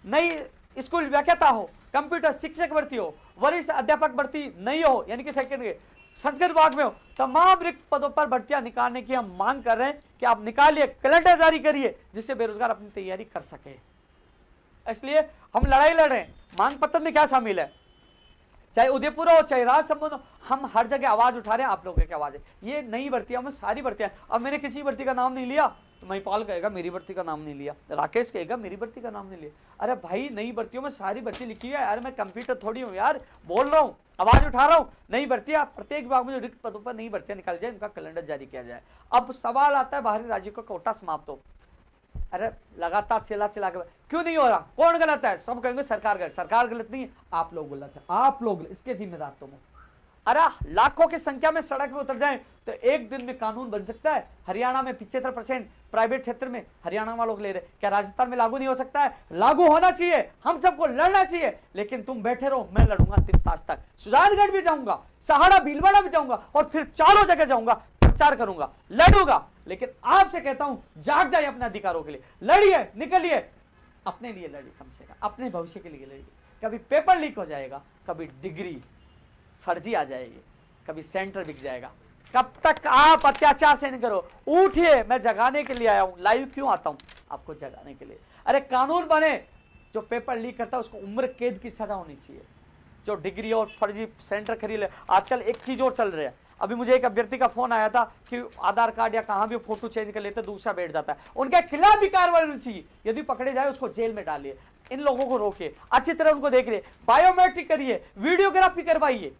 नई स्कूल व्याख्याता हो, कंप्यूटर शिक्षक भर्ती हो, वरिष्ठ अध्यापक भर्ती नहीं हो यानी कि सेकंड ग्रेड, संस्कृत विभाग में हो, तमाम रिक्त पदों पर भर्तियां निकालने की हम मांग कर रहे हैं कि आप निकालिए, कैलेंडर जारी करिए, जिससे बेरोजगार अपनी तैयारी कर सके। इसलिए हम लड़ाई लड़ रहे हैं। मांग पत्र में क्या शामिल है, चाहे उदयपुर हो चाहे राजसमंद हो, हम हर जगह आवाज उठा रहे हैं। आप लोगों की आवाज है, ये नई भर्तियां में सारी भर्तियां। अब मैंने किसी भर्ती का नाम नहीं लिया तो महिपाल कहेगा मेरी भर्ती का नाम नहीं लिया, राकेश कहेगा मेरी भर्ती का नाम नहीं लिया। अरे भाई, नई भर्तियों में सारी भर्ती लिखी है यार, मैं कंप्यूटर थोड़ी हूँ यार, बोल रहा हूँ, आवाज उठा रहा हूँ। नई भर्तियां, प्रत्येक विभाग में जो रिक्त पदों पर नई भर्तियां निकाली जाए, इनका कैलेंडर जारी किया जाए। अब सवाल आता है बाहरी राज्यों का कोटा समाप्त हो। अरे लगातार चिल्ला के क्यों नहीं हो रहा, कौन गलत है, सब कहेंगे सरकार गलत। सरकार गलत नहीं है, आप लोग गलत है, आप लोग इसके जिम्मेदार तुम हो। अरे लाखों की संख्या में सड़क पे उतर जाएं तो एक दिन में कानून बन सकता है। हरियाणा में 75% प्राइवेट क्षेत्र में हरियाणा वालों को ले रहे, क्या राजस्थान में लागू नहीं हो सकता है? लागू होना चाहिए, हम सबको लड़ना चाहिए। लेकिन तुम बैठे रहो, मैं लड़ूंगा अंतिम सांस तक। सुजानगढ़ भी जाऊंगा, सहाड़ा भीलवाड़ा भी जाऊंगा और फिर चारों जगह जाऊंगा, प्रचार करूंगा, लड़ूंगा। लेकिन आपसे कहता हूं, जाग जाइए अपने अधिकारों के लिए, लड़िए, निकलिए, अपने लिए लड़िए, कम से कम अपने भविष्य के लिए लड़िए। कभी पेपर लीक हो जाएगा, कभी डिग्री फर्जी आ जाएगी, कभी सेंटर बिक जाएगा। कब तक आप अत्याचार से नहीं करो, उठिए। मैं जगाने के लिए आया हूं, लाइव क्यों आता हूं? आपको जगाने के लिए। अरे कानून बने, जो पेपर लीक करता है उसको उम्र कैद की सजा होनी चाहिए। जो डिग्री और फर्जी सेंटर खरीद ले। आजकल एक चीज और चल रही है, अभी मुझे एक अभ्यर्थी का फोन आया था कि आधार कार्ड या कहां भी फोटो चेंज कर लेते दूसरा बैठ जाता है, उनके खिलाफ भी कार्रवाई होनी चाहिए। यदि पकड़े जाए उसको जेल में डालिए। इन लोगों को रोकिए, अच्छी तरह उनको देखिए, बायोमेट्रिक करिए, वीडियोग्राफी करवाइए।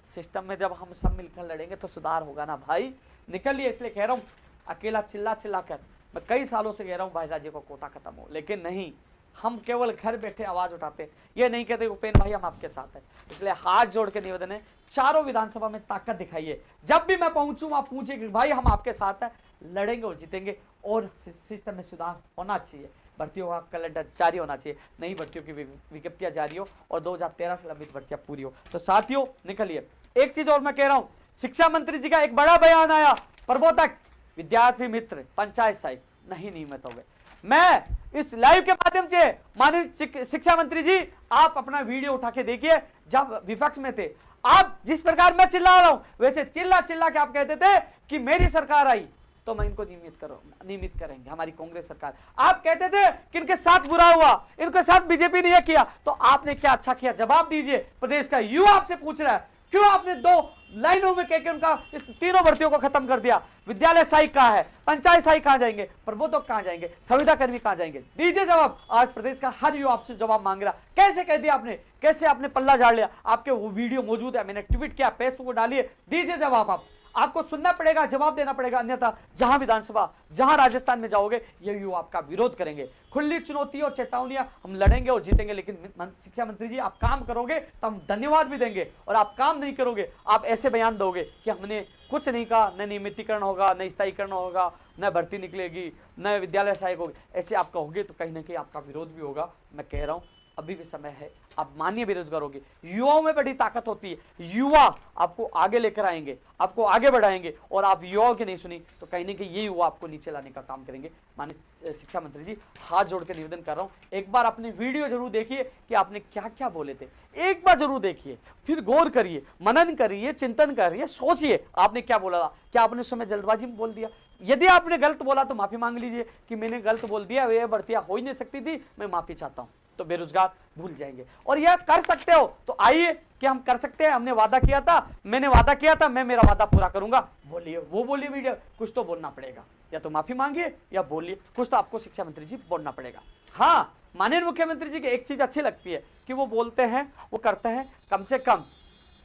सिस्टम में जब हम सब मिलकर लड़ेंगे तो सुधार होगा ना भाई। निकलिए, इसलिए कह रहा हूं, अकेला चिल्ला चिल्ला कर मैं कई सालों से कह रहा हूं भाई राज्य को कोटा खत्म हो, लेकिन नहीं, हम केवल घर बैठे आवाज उठाते, ये नहीं कहते उपेंद्र भाई हम आपके साथ हैं। इसलिए हाथ जोड़ के निवेदन है, चारों विधानसभा में ताकत दिखाइए, जब भी मैं पहुंचूं आप पूछिए कि भाई हम आपके साथ हैं, लड़ेंगे और जीतेंगे। और सिस्टम में सुधार होना चाहिए, भर्तियों का कैलेंडर जारी होना चाहिए, नई भर्तियों की विज्ञप्तियां जारी हो और 2013 से लंबित भर्तियां पूरी हो। तो साथियों निकलिए। एक चीज और मैं कह रहा हूं, शिक्षा मंत्री जी का एक बड़ा बयान आया, प्रबोधक विद्यार्थी मित्र पंचायत सहायक नहीं नियमित हो गए। मैं इस लाइव के माध्यम से माननीय शिक्षा मंत्री जी, आप अपना वीडियो उठा के देखिए, जब विपक्ष में थे आप जिस प्रकार मैं चिल्ला रहा हूं वैसे चिल्ला चिल्ला के आप कहते थे कि मेरी सरकार आई तो मैं इनको नियमित करेंगे, हमारी कांग्रेस सरकार। आप कहते थे कि इनके साथ बुरा हुआ, इनके साथ बीजेपी ने यह किया, तो आपने क्या अच्छा किया? जवाब दीजिए। प्रदेश का युवा आपसे पूछ रहा है, क्यों आपने 2 लाइनों में कहकर उनका इस तीनों भर्तियों को खत्म कर दिया? विद्यालय सहायक कहां है, पंचायत सहायक कहां जाएंगे, प्रबोधक कहां जाएंगे, संविदा कर्मी कहां जाएंगे? दीजिए जवाब। आज प्रदेश का हर युवा आपसे जवाब मांग रहा, कैसे कह दिया आपने, कैसे आपने पल्ला झाड़ लिया? आपके वो वीडियो मौजूद है, मैंने ट्वीट किया, फेसबुक को डालिए, दीजिए जवाब। आपको सुनना पड़ेगा, जवाब देना पड़ेगा, अन्यथा जहां विधानसभा, जहां राजस्थान में जाओगे ये युवा आपका विरोध करेंगे। खुली चुनौती और चेतावनियां, हम लड़ेंगे और जीतेंगे, लेकिन शिक्षा मंत्री जी आप काम करोगे तो हम धन्यवाद भी देंगे, और आप काम नहीं करोगे, आप ऐसे बयान दोगे कि हमने कुछ नहीं कहा, न नियमितीकरण होगा, न स्थायीकरण होगा, न भर्ती निकलेगी, न विद्यालय सहायक होगी, ऐसे आप कहोगे तो कहीं ना कहीं आपका विरोध भी होगा। मैं कह रहा हूं अभी भी समय है, आप मानिए बेरोजगार होगी, युवाओं में बड़ी ताकत होती है, युवा आपको आगे लेकर आएंगे, आपको आगे बढ़ाएंगे, और आप युवाओं की नहीं सुनी तो कहीं ना कहीं ये युवा आपको नीचे लाने का काम करेंगे। माननीय शिक्षा मंत्री जी हाथ जोड़ के निवेदन कर रहा हूं, एक बार अपने वीडियो जरूर देखिए कि आपने क्या क्या बोले थे, एक बार जरूर देखिए, फिर गौर करिए, मनन करिए, चिंतन करिए, सोचिए आपने क्या बोला था, क्या आपने समय जल्दबाजी में बोल दिया? यदि आपने गलत बोला तो माफी मांग लीजिए कि मैंने गलत बोल दिया, ये भर्तियां हो ही नहीं सकती थी, मैं माफी चाहता हूं, तो बेरोजगार भूल जाएंगे। और यह कर सकते हो तो आइए कि हम कर सकते हैं, हमने वादा किया था, मैंने वादा किया था, मैं मेरा वादा पूरा करूंगा, बोलिए, वो बोलिए वीडियो, कुछ तो बोलना पड़ेगा, या तो माफी मांगिए या बोलिए, कुछ तो आपको शिक्षा मंत्री जी बोलना पड़ेगा। हाँ, माननीय मुख्यमंत्री जी की एक चीज अच्छी लगती है कि वो बोलते हैं, वो करते हैं, कम से कम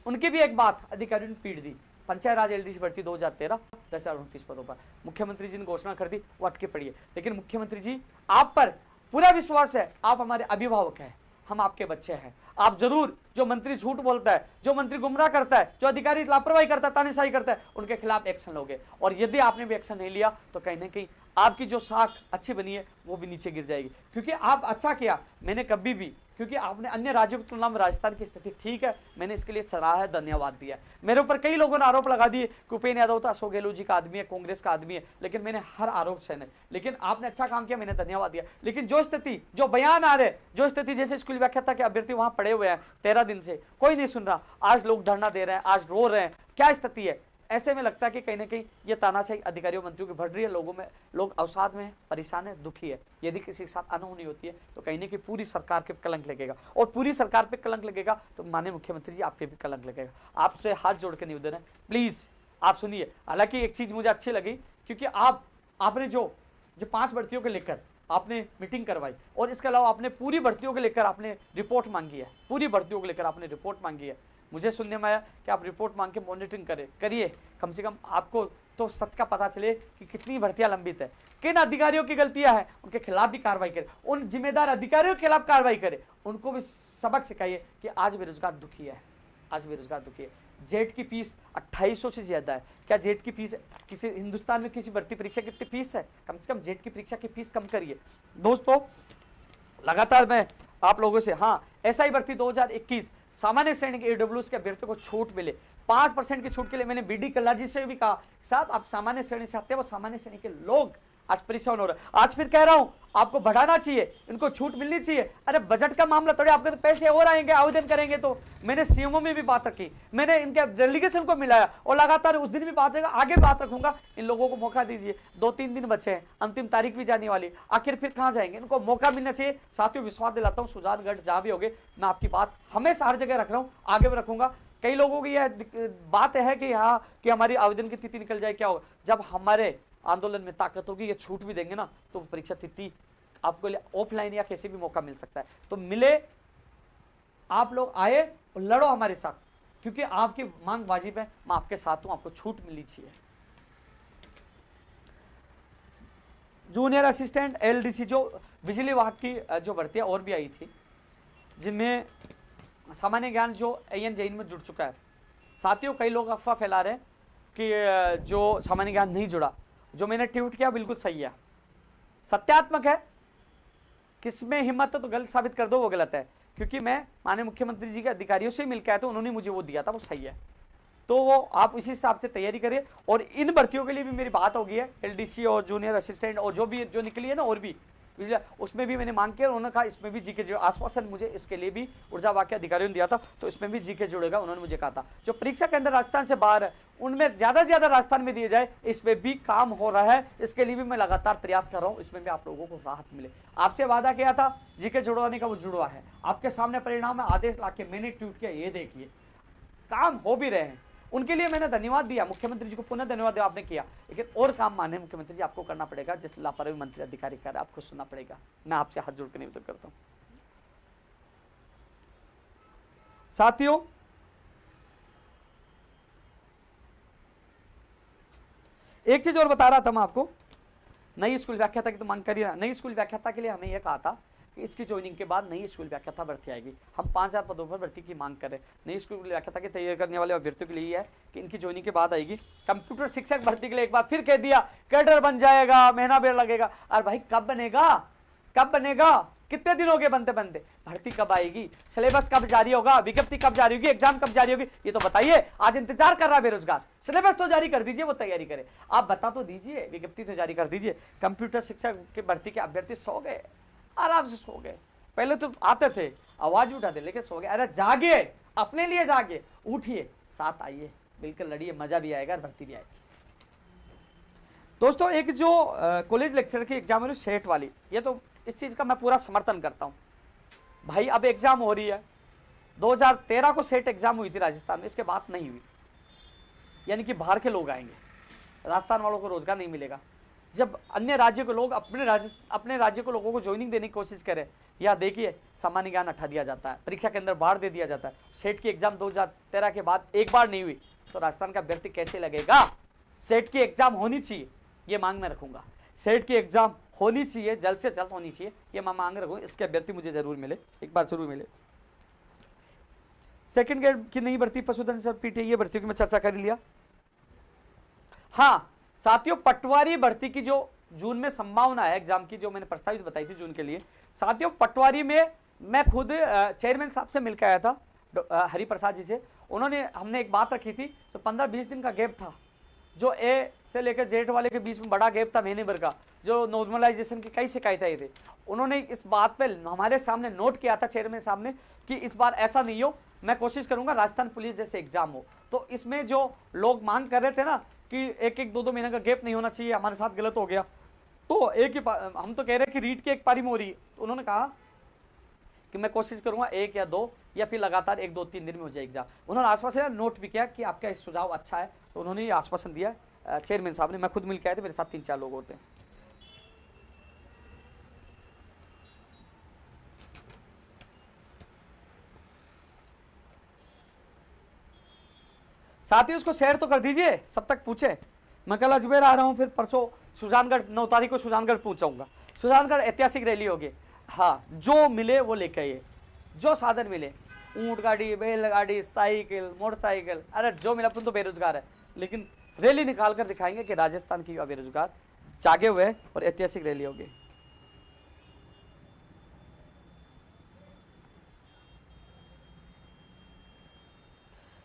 उनकी भी एक बात अधिकारियों ने पीट दी, पंचायत राज एलडीसी भर्ती 2013 10,029 पदों पर मुख्यमंत्री जी ने घोषणा कर दी, वो अटके पड़ी है। लेकिन मुख्यमंत्री जी आप पर पूरा विश्वास है, आप हमारे अभिभावक हैं, हम आपके बच्चे हैं, आप जरूर, जो मंत्री झूठ बोलता है, जो मंत्री गुमराह करता है, जो अधिकारी लापरवाही करता है, तानाशाही करता है, उनके खिलाफ एक्शन लोगे। और यदि आपने भी एक्शन नहीं लिया तो कहीं ना कहीं आपकी जो साख अच्छी बनी है वो भी नीचे गिर जाएगी, क्योंकि आप अच्छा किया, मैंने कभी भी, क्योंकि आपने अन्य राज्यों की तुलना में राजस्थान की स्थिति ठीक है, मैंने इसके लिए सराहा है, धन्यवाद दिया। मेरे ऊपर कई लोगों ने आरोप लगा दिए कि उपेंद्र यादव तो अशोक गहलोत जी का आदमी है, कांग्रेस का आदमी है, लेकिन मैंने हर आरोप सहने, लेकिन आपने अच्छा काम किया, मैंने धन्यवाद दिया। लेकिन जो स्थिति, जो बयान आ रहे, जो स्थिति, जैसे स्कूल व्याख्याता के अभ्यर्थी वहां पड़े हुए हैं 13 दिन से, कोई नहीं सुन रहा, आज लोग धरना दे रहे हैं, आज रो रहे हैं, क्या स्थिति है? ऐसे में लगता है कि कहीं ना कहीं ये तानाशाही अधिकारियों मंत्रियों की बढ़ रही है, लोगों में, लोग अवसाद में, परेशान है, दुखी है। यदि किसी के साथ अनहोनी होती है तो कहीं ना कहीं पूरी सरकार पे कलंक लगेगा, और पूरी सरकार पे कलंक लगेगा तो माननीय मुख्यमंत्री जी आप पे भी कलंक लगेगा। आपसे हाथ जोड़ के निवेदन है, प्लीज आप सुनिए। हालांकि एक चीज मुझे अच्छी लगी, क्योंकि आपने जो 5 भर्तियों को लेकर आपने मीटिंग करवाई, और इसके अलावा आपने पूरी भर्तियों को लेकर आपने रिपोर्ट मांगी है, पूरी भर्तियों को लेकर आपने रिपोर्ट मांगी है। मुझे सुनने में आया कि आप रिपोर्ट मांग के मॉनिटरिंग करिए, कम से कम आपको तो सच का पता चले कि कितनी भर्तियां लंबित है, किन अधिकारियों की गलतियां हैं, उनके खिलाफ भी कार्रवाई करें, उन जिम्मेदार अधिकारियों के खिलाफ कार्रवाई करें, उनको भी सबक सिखाइए कि आज बेरोजगार दुखी है, आज बेरोजगार दुखी है। जेट की फीस 2800 से ज्यादा है, क्या जेट की फीस किसी हिंदुस्तान में किसी भर्ती परीक्षा की कितनी फीस है? कम से कम जेट की परीक्षा की फीस कम करिए। दोस्तों लगातार मैं आप लोगों से, हाँ, एसआई भर्ती 2021 सामान्य श्रेणी के ईडब्ल्यूएस के अभ्यर्थियों को छूट मिले, 5% की छूट के लिए मैंने बीडी कल्ला जी से भी कहा, साहब आप सामान्य श्रेणी से आते हैं, वो सामान्य श्रेणी के लोग आज परेशान हो रहे हैं। आज फिर कह रहा हूं आपको बढ़ाना चाहिए, इनको छूट मिलनी चाहिए। अरे बजट का मामला थोड़े, आपके तो पैसे और आएंगे, आवेदन करेंगे तो। मैंने सीएमओ में भी बात रखी, मैंने इनके डेलीगेशन को मिलाया, और लगातार उस दिन भी बात रहेगा, आगे बात रखूंगा। इन लोगों को मौका दीजिए, 2-3 दिन बचे हैं, अंतिम तारीख भी जाने वाली, आखिर फिर कहां जाएंगे? इनको मौका मिलना चाहिए। साथियों विश्वास दिलाता हूं, सुजानगढ़ जहां भी होगे, मैं आपकी बात हमेशा हर जगह रख रहा हूं, आगे भी रखूंगा। कई लोगों की यह बात है कि हाँ, कि हमारी आवेदन की तिथि निकल जाए, क्या होगा? जब हमारे आंदोलन में ताकत होगी, ये छूट भी देंगे ना, तो परीक्षा तिथि आपको ऑफलाइन या कैसे भी मौका मिल सकता है। तो मिले, आप लोग आए और लड़ो हमारे साथ, क्योंकि आपकी मांग वाजिब है, मैं आपके साथ हूं, आपको छूट मिलनी चाहिए। जूनियर असिस्टेंट एलडीसी जो बिजली विभाग की जो भर्तियां और भी आई थी, जिनमें सामान्य ज्ञान जो एएन जेईन में जुड़ चुका है। साथियों, कई लोग अफवाह फैला रहे हैं कि जो सामान्य ज्ञान नहीं जुड़ा, जो मैंने ट्वीट किया बिल्कुल सही है, सत्यात्मक है। किसमें हिम्मत है तो गलत साबित कर दो, वो गलत है, क्योंकि मैं माननीय मुख्यमंत्री जी के अधिकारियों से मिलकर आया था, उन्होंने मुझे वो दिया था, वो सही है। तो वो आप इसी हिसाब से तैयारी करिए। और इन भर्तियों के लिए भी मेरी बात हो गई है, एलडीसी और जूनियर असिस्टेंट और जो भी जो निकली है ना, और भी उसमें भी मैंने मांग किया, उन्होंने कहा इसमें भी जीके जो आश्वासन मुझे इसके लिए भी ऊर्जा विभाग के अधिकारियों ने दिया था, तो इसमें भी जीके जुड़ेगा, उन्होंने मुझे कहा था। जो परीक्षा के अंदर राजस्थान से बाहर है, उनमें ज्यादा से ज्यादा राजस्थान में दिए जाए, इसमें भी काम हो रहा है, इसके लिए भी मैं लगातार प्रयास कर रहा हूं, इसमें भी आप लोगों को राहत मिले। आपसे वादा किया था जीके जुड़वाने का, वो जुड़वा है, आपके सामने परिणाम है, आदेश लाके मैंने ट्वीट किया, ये देखिए काम हो भी रहे हैं। उनके लिए मैंने धन्यवाद दिया, मुख्यमंत्री जी को पुनः धन्यवाद दिया, आपने किया, लेकिन और काम माने मुख्यमंत्री जी आपको करना पड़ेगा, जिस लापरवाही मंत्री अधिकारी कर रहे आपको सुनना पड़ेगा। मैं आपसे हाथ जोड़ कर निवेदन करता हूं। साथियों, एक चीज और बता रहा था मैं आपको, नई स्कूल व्याख्याता की तो मांग करिए। नई स्कूल व्याख्याता के लिए हमें यह कहा था कि इसकी ज्वाइनिंग के बाद नई स्कूल व्याख्याता भर्ती आएगी। हम 5000 पदों पर भर्ती की मांग करें। नई स्कूल व्याख्याता की तैयारी करने वाले अभ्यर्थियों के लिए है कि इनकी ज्वाइनिंग के बाद आएगी। कंप्यूटर शिक्षक भर्ती के लिए एक बार फिर कह दिया, कैडर बन जाएगा, महीना बेर लगेगा। अरे भाई कब बनेगा, कब बनेगा, कितने दिन हो गए बनते बनते, भर्ती कब आएगी, सिलेबस कब जारी होगा, विज्ञप्ति कब जारी होगी, एग्जाम कब जारी होगी, ये तो बताइए। आज इंतजार कर रहा है बेरोजगार, सिलेबस तो जारी कर दीजिए, वो तैयारी करे, आप बता तो दीजिए, विज्ञप्ति तो जारी कर दीजिए। कंप्यूटर शिक्षक के भर्ती के अभ्यर्थी सो गए, आराम से सो गए। पहले तो आते थे, आवाज भी उठाते, लेकिन सो गए। अरे जागे, अपने लिए जागे, उठिए, साथ आइए, बिल्कुल लड़िए, मजा भी आएगा, भर्ती भी आएगी। दोस्तों, एक जो कॉलेज लेक्चर की एग्जाम है सेट वाली, ये तो इस चीज का मैं पूरा समर्थन करता हूं भाई। अब एग्जाम हो रही है, 2013 को सेट एग्जाम हुई थी राजस्थान में, इसके बाद नहीं हुई, यानी कि बाहर के लोग आएंगे, राजस्थान वालों को रोजगार नहीं मिलेगा। जब अन्य राज्य के लोग अपने राज्य को लोगों को ज्वाइनिंग देने की कोशिश करें, या देखिए सामान्य ज्ञान हटा दिया जाता है, परीक्षा के अंदर बाढ़ दे दिया जाता है। सेट की एग्जाम 2013 के बाद एक बार नहीं हुई, तो राजस्थान का अभ्यर्थी कैसे लगेगा। सेट की एग्जाम होनी चाहिए, ये मांग में रखूंगा। सेट की एग्जाम होनी चाहिए, जल्द से जल्द होनी चाहिए, ये मैं मांग रखूंगा। इसके अभ्यर्थी मुझे जरूर मिले, एक बार जरूर मिले। सेकंड ग्रेड की नई भर्ती पशुधन सब पीटी, ये भर्तियों की मैं चर्चा कर लिया। हाँ साथियों, पटवारी भर्ती की जो जून में संभावना है एग्जाम की, जो मैंने प्रस्तावित बताई थी जून के लिए, साथियों पटवारी में मैं खुद चेयरमैन साहब से मिलकर आया था, हरिप्रसाद जी से। हमने एक बात रखी थी, तो 15-20 दिन का गैप था, जो ए से लेकर जेठ वाले के बीच में बड़ा गैप था महीने भर का, जो नॉर्मलाइजेशन की कई शिकायतें थे। उन्होंने इस बात पे हमारे सामने नोट किया था चेयरमैन साहब ने, कि इस बार ऐसा नहीं हो, मैं कोशिश करूंगा राजस्थान पुलिस जैसे एग्जाम हो। तो इसमें जो लोग मांग कर रहे थे ना कि 1-1, 2-2 महीने का गैप नहीं होना चाहिए, हमारे साथ गलत हो गया, तो एक ही हम तो कह रहे हैं कि रीट की एक पारी में हो रही है। तो उन्होंने कहा कि मैं कोशिश करूंगा 1 या 2 या फिर लगातार 1-2-3 दिन में हो जाए एग्जाम। उन्होंने आश्वासन नोट भी किया कि आपका इस सुझाव अच्छा है, तो उन्होंने ये आश्वासन दिया चेयरमैन साहब ने। मैं खुद मिलकर आए थे, मेरे साथ 3-4 लोग होते हैं। साथ ही उसको शेयर तो कर दीजिए, सब तक पूछे। मैं कल अजमेर आ रहा हूँ, फिर परसों सुजानगढ़, 9 तारीख को सुजानगढ़ पहुंचाऊंगा। सुजानगढ़ ऐतिहासिक रैली होगी। हाँ, जो मिले वो लेके आइए, जो साधन मिले, ऊंट गाड़ी, बैलगाड़ी, साइकिल, मोटरसाइकिल, अरे जो मिला। तुम तो बेरोजगार है, लेकिन रैली निकाल कर दिखाएंगे कि राजस्थान की युवा बेरोजगार जागे हुए हैं, और ऐतिहासिक रैली होगी।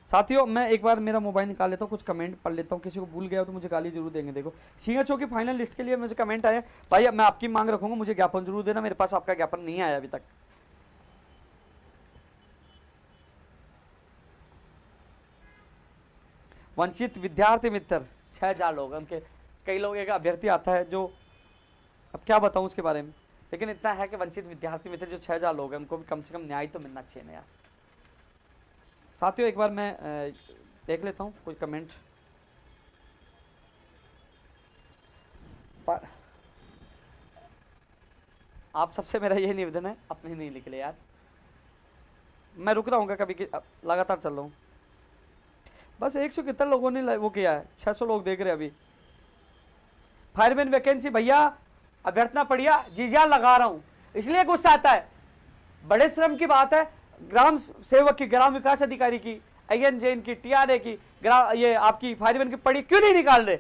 साथियों, मैं एक बार मेरा मोबाइल निकाल लेता हूँ, कुछ कमेंट पढ़ लेता हूँ, किसी को भूल गया तो मुझे गाली जरूर देंगे। देखो, सिंह चौकी फाइनल लिस्ट के लिए मुझे कमेंट आया, भाई मैं आपकी मांग रखूंगा, मुझे ज्ञापन जरूर देना, मेरे पास आपका ज्ञापन नहीं आया अभी तक। वंचित विद्यार्थी मित्र 6000 लोग, उनके कई लोग, एक अभ्यर्थी आता है जो, अब क्या बताऊं उसके बारे में, लेकिन इतना है कि वंचित विद्यार्थी मित्र जो 6000 लोग हैं, उनको भी कम से कम न्याय तो मिलना चाहिए ना यार। साथियों, एक बार मैं देख लेता हूँ कुछ कमेंट। आप सबसे मेरा यही निवेदन है, अपने नहीं निकले यार, मैं रुक रहा हूँ कभी लगातार चल रहा हूँ। बस 100 कितने लोगों ने वो किया है, 600 लोग देख रहे हैं अभी। फायरमैन वैकेंसी भैया अभ्यर्थना पढ़िया, जी जान लगा रहा हूँ, इसलिए गुस्सा आता है। बड़े श्रम की बात है, ग्राम सेवक की, ग्राम विकास अधिकारी की, IN जैन की, TRA की, ये आपकी फायरमैन की पढ़ी क्यों नहीं निकाल रहे?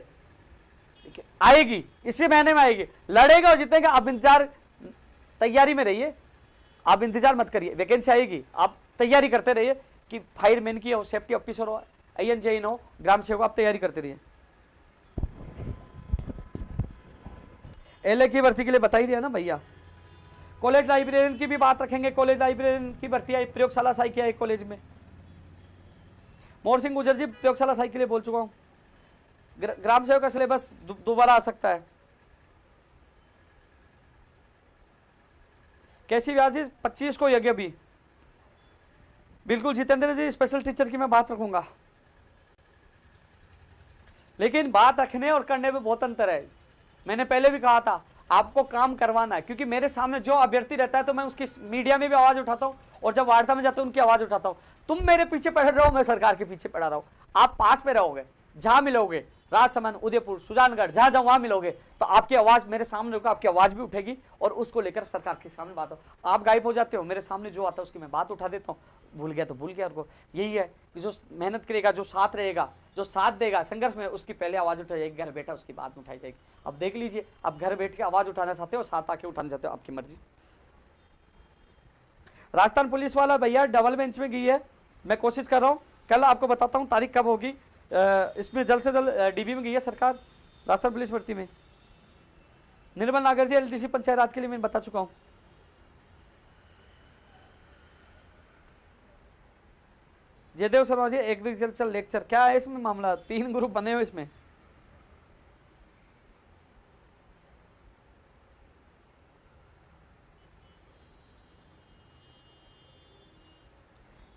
आएगी, इसी महीने में आएगी, लड़ेगा और जीतेगा। आप इंतजार, तैयारी में रहिए, आप इंतजार मत करिए, वैकेंसी आएगी, आप तैयारी करते रहिए कि फायरमैन की हो, सेफ्टी ऑफिसर हो, IN जैन हो, ग्राम सेवक, आप तैयारी करते रहिए। LA की भर्ती के लिए बता ही दिया ना भैया। कॉलेज लाइब्रेरियन की भी बात रखेंगे, कॉलेज लाइब्रेरियन की भर्ती आई, प्रयोगशाला सहायक किया है कॉलेज में। मोहन सिंह गुजर जी प्रयोगशाला सहायक के लिए बोल चुका हूं। ग्राम सेवक का सिलेबस दोबारा आ सकता है। कैसी व्यास जी 25 को यज्ञ भी, बिल्कुल जितेंद्र जी, स्पेशल टीचर की मैं बात रखूंगा, लेकिन बात रखने और करने में बहुत अंतर है। मैंने पहले भी कहा था, आपको काम करवाना है, क्योंकि मेरे सामने जो अभ्यर्थी रहता है तो मैं उसकी मीडिया में भी आवाज उठाता हूं और जब वार्ता में जाता हूं उनकी आवाज उठाता हूं। तुम मेरे पीछे पड़े रहो, मैं सरकार के पीछे पड़ा रहा हूं। आप पास पे रहोगे, जहां मिलोगे, राजसमंद, उदयपुर, सुजानगढ़, जहां जहां वहां मिलोगे तो आपकी आवाज मेरे सामने होगा, आपकी आवाज भी उठेगी और उसको लेकर सरकार के सामने बात हो। आप गायब हो जाते हो, मेरे सामने जो आता है उसकी मैं बात उठा देता हूँ। भूल गया तो भूल गया, उनको यही है कि जो मेहनत करेगा, जो साथ रहेगा, जो साथ देगा संघर्ष में, उसकी पहले आवाज उठाई जाएगी, घर बैठा उसकी बात उठाई जाएगी। अब देख लीजिए, आप घर बैठ के आवाज उठाना चाहते हो, साथ आके उठाना चाहते हो, आपकी मर्जी। राजस्थान पुलिस वाला भैया डबल बेंच में गई है, मैं कोशिश कर रहा हूँ, कल आपको बताता हूँ तारीख कब होगी। इसमें जल्द से जल्द DB में गई है सरकार, राजस्थान पुलिस भर्ती में। निर्मल नागर जी LTC पंचायत राज के लिए मैं बता चुका हूँ। जयदेव शर्मा जी एग्रीकल्चर लेक्चर, क्या है इसमें मामला? 3 ग्रुप बने हुए इसमें।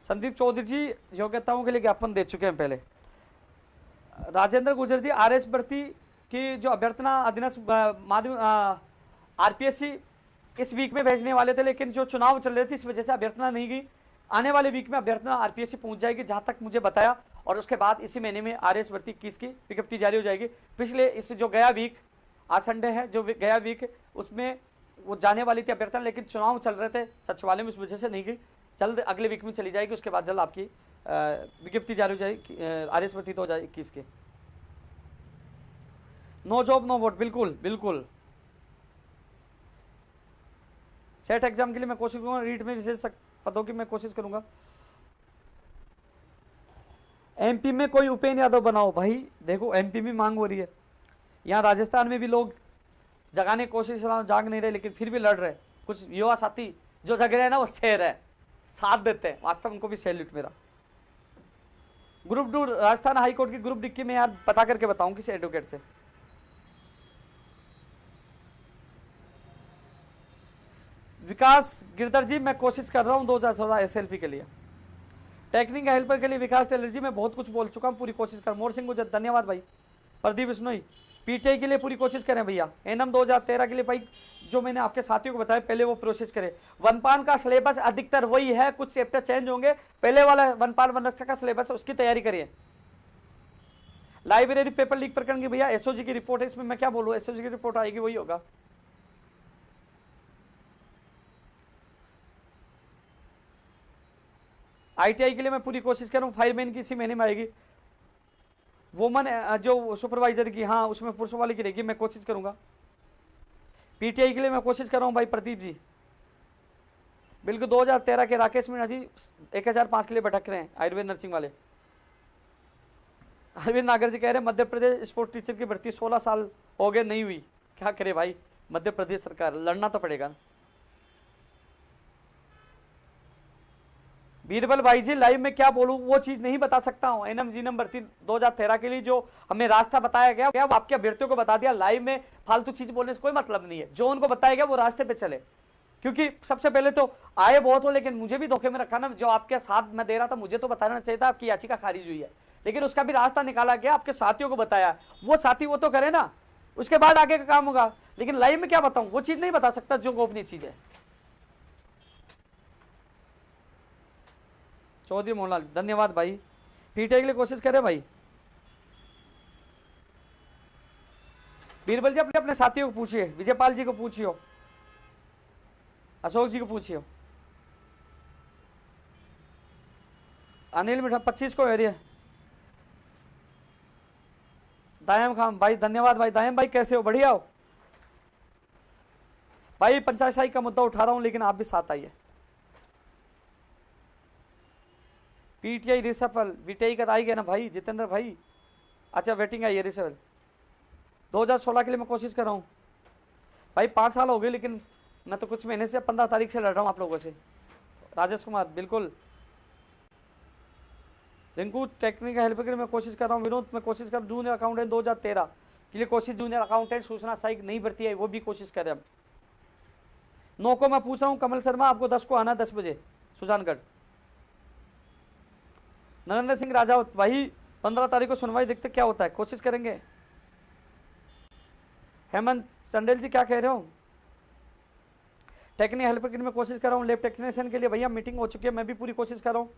संदीप चौधरी जी योग्यताओं के लिए ज्ञापन दे चुके हैं पहले। राजेंद्र गुजर जी RS भर्ती की जो अभ्यर्थना अधीनस्थ माध्यम RPSC इस वीक में भेजने वाले थे, लेकिन जो चुनाव चल रहे थे इस वजह से अभ्यर्थना नहीं गई। आने वाले वीक में अभ्यर्थना RPSC पहुंच जाएगी, जहां तक मुझे बताया, और उसके बाद इसी महीने में RS भर्ती 21 की विज्ञप्ति जारी हो जाएगी। पिछले इस जो गया वीक, आज संडे है, जो गया वीक उसमें वो जाने वाली थी अभ्यर्थना, लेकिन चुनाव चल रहे थे सचिवालय में, उस वजह से नहीं गई। जल्द अगले वीक में चली जाएगी, उसके बाद जल्द आपकी विज्ञप्ति जारी हो जाएगी RS भर्ती 2021 के। नो जॉब नो वोट, बिल्कुल बिल्कुल। सेट एग्जाम के लिए मैं कोशिश करूंगा, रीट में विशेष पदों की मैं कोशिश करूंगा। MP में कोई उपेंद्र यादव बनाओ भाई, देखो MP में मांग हो रही है, यहाँ राजस्थान में भी लोग जगाने की कोशिश जाग नहीं रहे, लेकिन फिर भी लड़ रहे। कुछ युवा साथी जो जग रहे हैं ना, वो शेर है, साथ देते हैं, वास्तव उनको भी सैल्यूट मेरा। ग्रुप 2 राजस्थान हाईकोर्ट की ग्रुप डिक्की में यार पता करके बताऊं किसी एडवोकेट से। विकास गिरधर जी मैं कोशिश कर रहा हूं 2014 SLP के लिए। टेक्निकल हेल्पर के लिए विकास टेलर जी मैं बहुत कुछ बोल चुका हूं, पूरी कोशिश कर। मोर सिंह गुजर धन्यवाद भाई। प्रदीप बिश्नोई PTI के लिए पूरी कोशिश करें भैया। NM 2013 के लिए भाई जो मैंने आपके साथियों को बताया पहले वो प्रोसेस करें। वनपाल का सिलेबस अधिकतर वही है, कुछ चैप्टर चेंज होंगे, पहले वाला वनपाल वनरक्षक का सिलेबस उसकी तैयारी करिए। लाइब्रेरी पेपर लीक प्रकरण की भैया SOG की रिपोर्ट है, इसमें मैं क्या बोलूँ, SOG की रिपोर्ट आएगी वही होगा। ITI के लिए मैं पूरी कोशिश कर रहा हूँ, फायरमैन की इसी महीने में आएगी। वुमन जो सुपरवाइजर की, हाँ उसमें पुरुषों वाली की रहेगी, मैं कोशिश करूंगा। PTI के लिए मैं कोशिश कर रहा हूँ भाई प्रदीप जी। बिल्कुल 2013 के राकेश मीणा जी 1005 के लिए भटक रहे हैं आयुर्वेद नर्सिंग वाले। अरविंद नागर जी कह रहे हैं मध्य प्रदेश स्पोर्ट्स टीचर की भर्ती 16 साल हो गए नहीं हुई, क्या करे भाई, मध्य प्रदेश सरकार, लड़ना तो पड़ेगा। बीरबल भाई जी लाइव में क्या बोलूं, वो चीज नहीं बता सकता हूं। NM जीनम भर्ती 2013 के लिए जो हमें रास्ता बताया गया, क्या आपके अभ्यर्थियों को बता दिया। लाइव में फालतू चीज बोलने से कोई मतलब नहीं है, जो उनको बताया गया वो रास्ते पे चले। क्योंकि सबसे पहले तो आए बहुत हो, लेकिन मुझे भी धोखे में रखा ना, जो आपके साथ मैं दे रहा था मुझे तो बताना चाहिए था आपकी याचिका खारिज हुई है, लेकिन उसका भी रास्ता निकाला गया, आपके साथियों को बताया, वो साथी वो तो करे ना। उसके बाद आगे का काम होगा। लेकिन लाइव में क्या बताऊं, वो चीज नहीं बता सकता जो गोपनीय चीज है। चौधरी मोहनलाल धन्यवाद भाई, पीटे के लिए कोशिश करें भाई। बीरबल जी अपने अपने साथियों को पूछिए, विजयपाल जी को पूछियो, अशोक जी को पूछियो। अनिल मिठा 25 को एरिया। दायम खान भाई धन्यवाद भाई। दायम भाई कैसे हो, बढ़िया हो भाई। पंचायत शाही का मुद्दा उठा रहा हूं लेकिन आप भी साथ आइए। पीटीआई रिसफल वीटीआई का आई गया ना भाई जितेंद्र भाई। अच्छा वेटिंग आई है रिसफल 2016 के लिए मैं कोशिश कर रहा हूं भाई। 5 साल हो गए लेकिन मैं तो कुछ महीने से 15 तारीख से लड़ रहा हूं आप लोगों से। राजेश कुमार बिल्कुल। रिंकू टेक्निकल हेल्प के लिए मैं कोशिश कर रहा हूँ। विनोद मैं कोशिश कर जूनियर अकाउंटेंट 2013 के लिए कोशिश। जूनियर अकाउंटेंट सूचना सहायक नहीं भर्ती है, वो भी कोशिश करें हम। 9 को मैं पूछ रहा हूँ कमल शर्मा, आपको 10 को आना 10 बजे सुजानगढ़। नरेंद्र सिंह राजावत वही 15 तारीख को सुनवाई, देखते क्या होता है, कोशिश करेंगे। हेमंत संडेल जी क्या कह रहे हो। टेक्निकल हेल्प के लिए मैं कोशिश कर रहा हूँ। लैब टेक्नीशियन के लिए भैया मीटिंग हो चुकी है, मैं भी पूरी कोशिश कर रहा हूँ।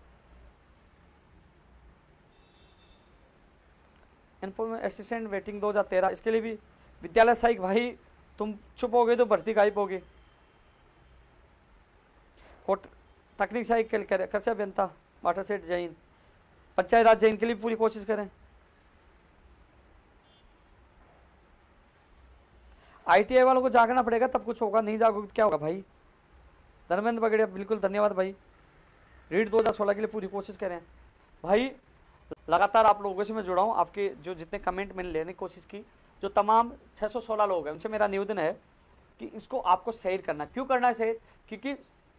इन्फॉर्मेशन असिस्टेंट वेटिंग 2013 इसके लिए भी। विद्यालय सहायक भाई तुम चुप हो गए तो भर्ती गायब होगी। कोट तकनीक सहायक के लिए कर्चा बेनता वाटर सेट जैन। पंचायत राज जैन के लिए पूरी कोशिश करें। आईटीआई वालों को जागना पड़ेगा तब कुछ होगा, नहीं जागोगे तो क्या होगा भाई। धर्मेंद्र बगड़िया बिल्कुल धन्यवाद भाई। रीड 2016 के लिए पूरी कोशिश करें भाई। लगातार आप लोगों से मैं जुड़ा हूँ, आपके जो जितने कमेंट मैंने लेने की कोशिश की, जो तमाम 616 लोग हैं उनसे मेरा निवेदन है कि इसको आपको शेयर करना। क्यों करना है शेयर, क्योंकि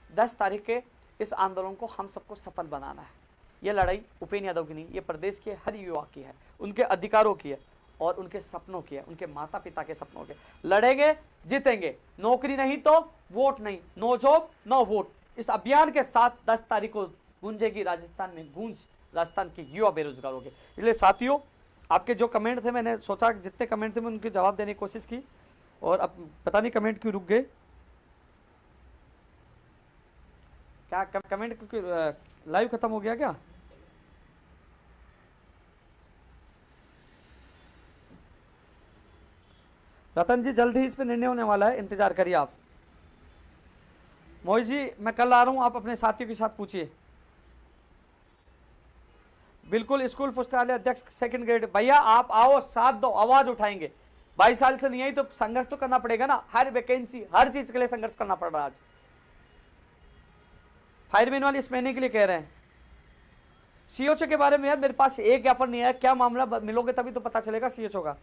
10 तारीख के इस आंदोलन को हम सबको सफल बनाना है। ये लड़ाई उपेंद्र यादव की नहीं, ये प्रदेश के हर युवा की है, उनके अधिकारों की है और उनके सपनों की है, उनके माता पिता के सपनों के। लड़ेंगे जीतेंगे, नौकरी नहीं तो वोट नहीं, नो जॉब नो वोट। इस अभियान के साथ 10 तारीख को गूंजेगी राजस्थान में गूंज, राजस्थान के युवा बेरोजगारों के। इसलिए साथियों आपके जो कमेंट थे, मैंने सोचा जितने कमेंट थे मैं उनके जवाब देने की कोशिश की, और अब पता नहीं कमेंट क्यों रुक गए। क्या कमेंट क्योंकि लाइव खत्म हो गया क्या। रतन जी जल्द ही इस पे निर्णय होने वाला है, इंतजार करिए आप। मोहित जी मैं कल आ रहा हूं, आप अपने साथियों के साथ पूछिए। बिल्कुल स्कूल पुस्तकालय अध्यक्ष 2nd ग्रेड भैया आप आओ, साथ दो, आवाज उठाएंगे। 22 साल से नहीं आई तो संघर्ष तो करना पड़ेगा ना, हर वैकेंसी हर चीज के लिए संघर्ष करना पड़ रहा है आज। फायरमैन वाले इस महीने के लिए कह रहे हैं। सीएचओ के बारे में यार मेरे पास एक ज्ञापन नहीं है, क्या मामला, मिलोगे तभी तो पता चलेगा सीएचओ का।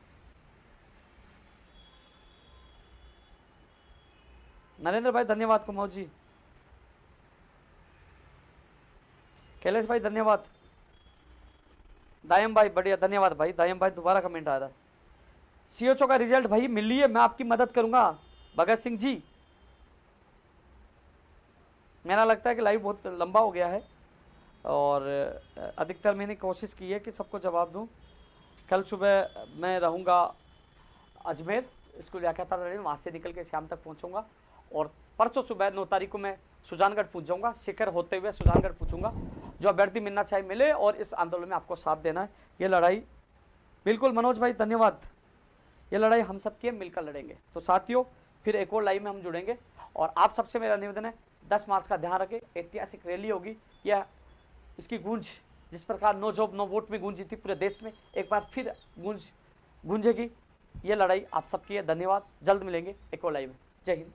नरेंद्र भाई धन्यवाद, कुमार जी, कैलेश भाई धन्यवाद, दायम भाई बढ़िया धन्यवाद भाई। दायम भाई दोबारा कमेंट आ रहा है। सीएचओ का रिजल्ट भाई मिल लिए, मैं आपकी मदद करूंगा भगत सिंह जी। मेरा लगता है कि लाइव बहुत लंबा हो गया है और अधिकतर मैंने कोशिश की है कि सबको जवाब दूं। कल सुबह मैं रहूंगा अजमेर, स्कूल व्याख्याता वहाँ से निकल के शाम तक पहुंचूंगा, और परसों सुबह 9 तारीख को मैं सुजानगढ़ पहुंच जाऊंगा। शिखर होते हुए सुजानगढ़ पहुंचूंगा। जो अभ्यर्थी मिलना चाहे मिले, और इस आंदोलन में आपको साथ देना है। ये लड़ाई बिल्कुल मनोज भाई धन्यवाद, ये लड़ाई हम सबकी है, मिलकर लड़ेंगे। तो साथियों फिर एक और लाइव में हम जुड़ेंगे, और आप सबसे मेरा निवेदन है 10 मार्च का ध्यान रखें, ऐतिहासिक रैली होगी। यह इसकी गूंज जिस प्रकार नो जॉब नो वोट में गूंजी थी पूरे देश में, एक बार फिर गूंजेगी। ये लड़ाई आप सबकी है। धन्यवाद, जल्द मिलेंगे एक और लाइव में। जय हिंद।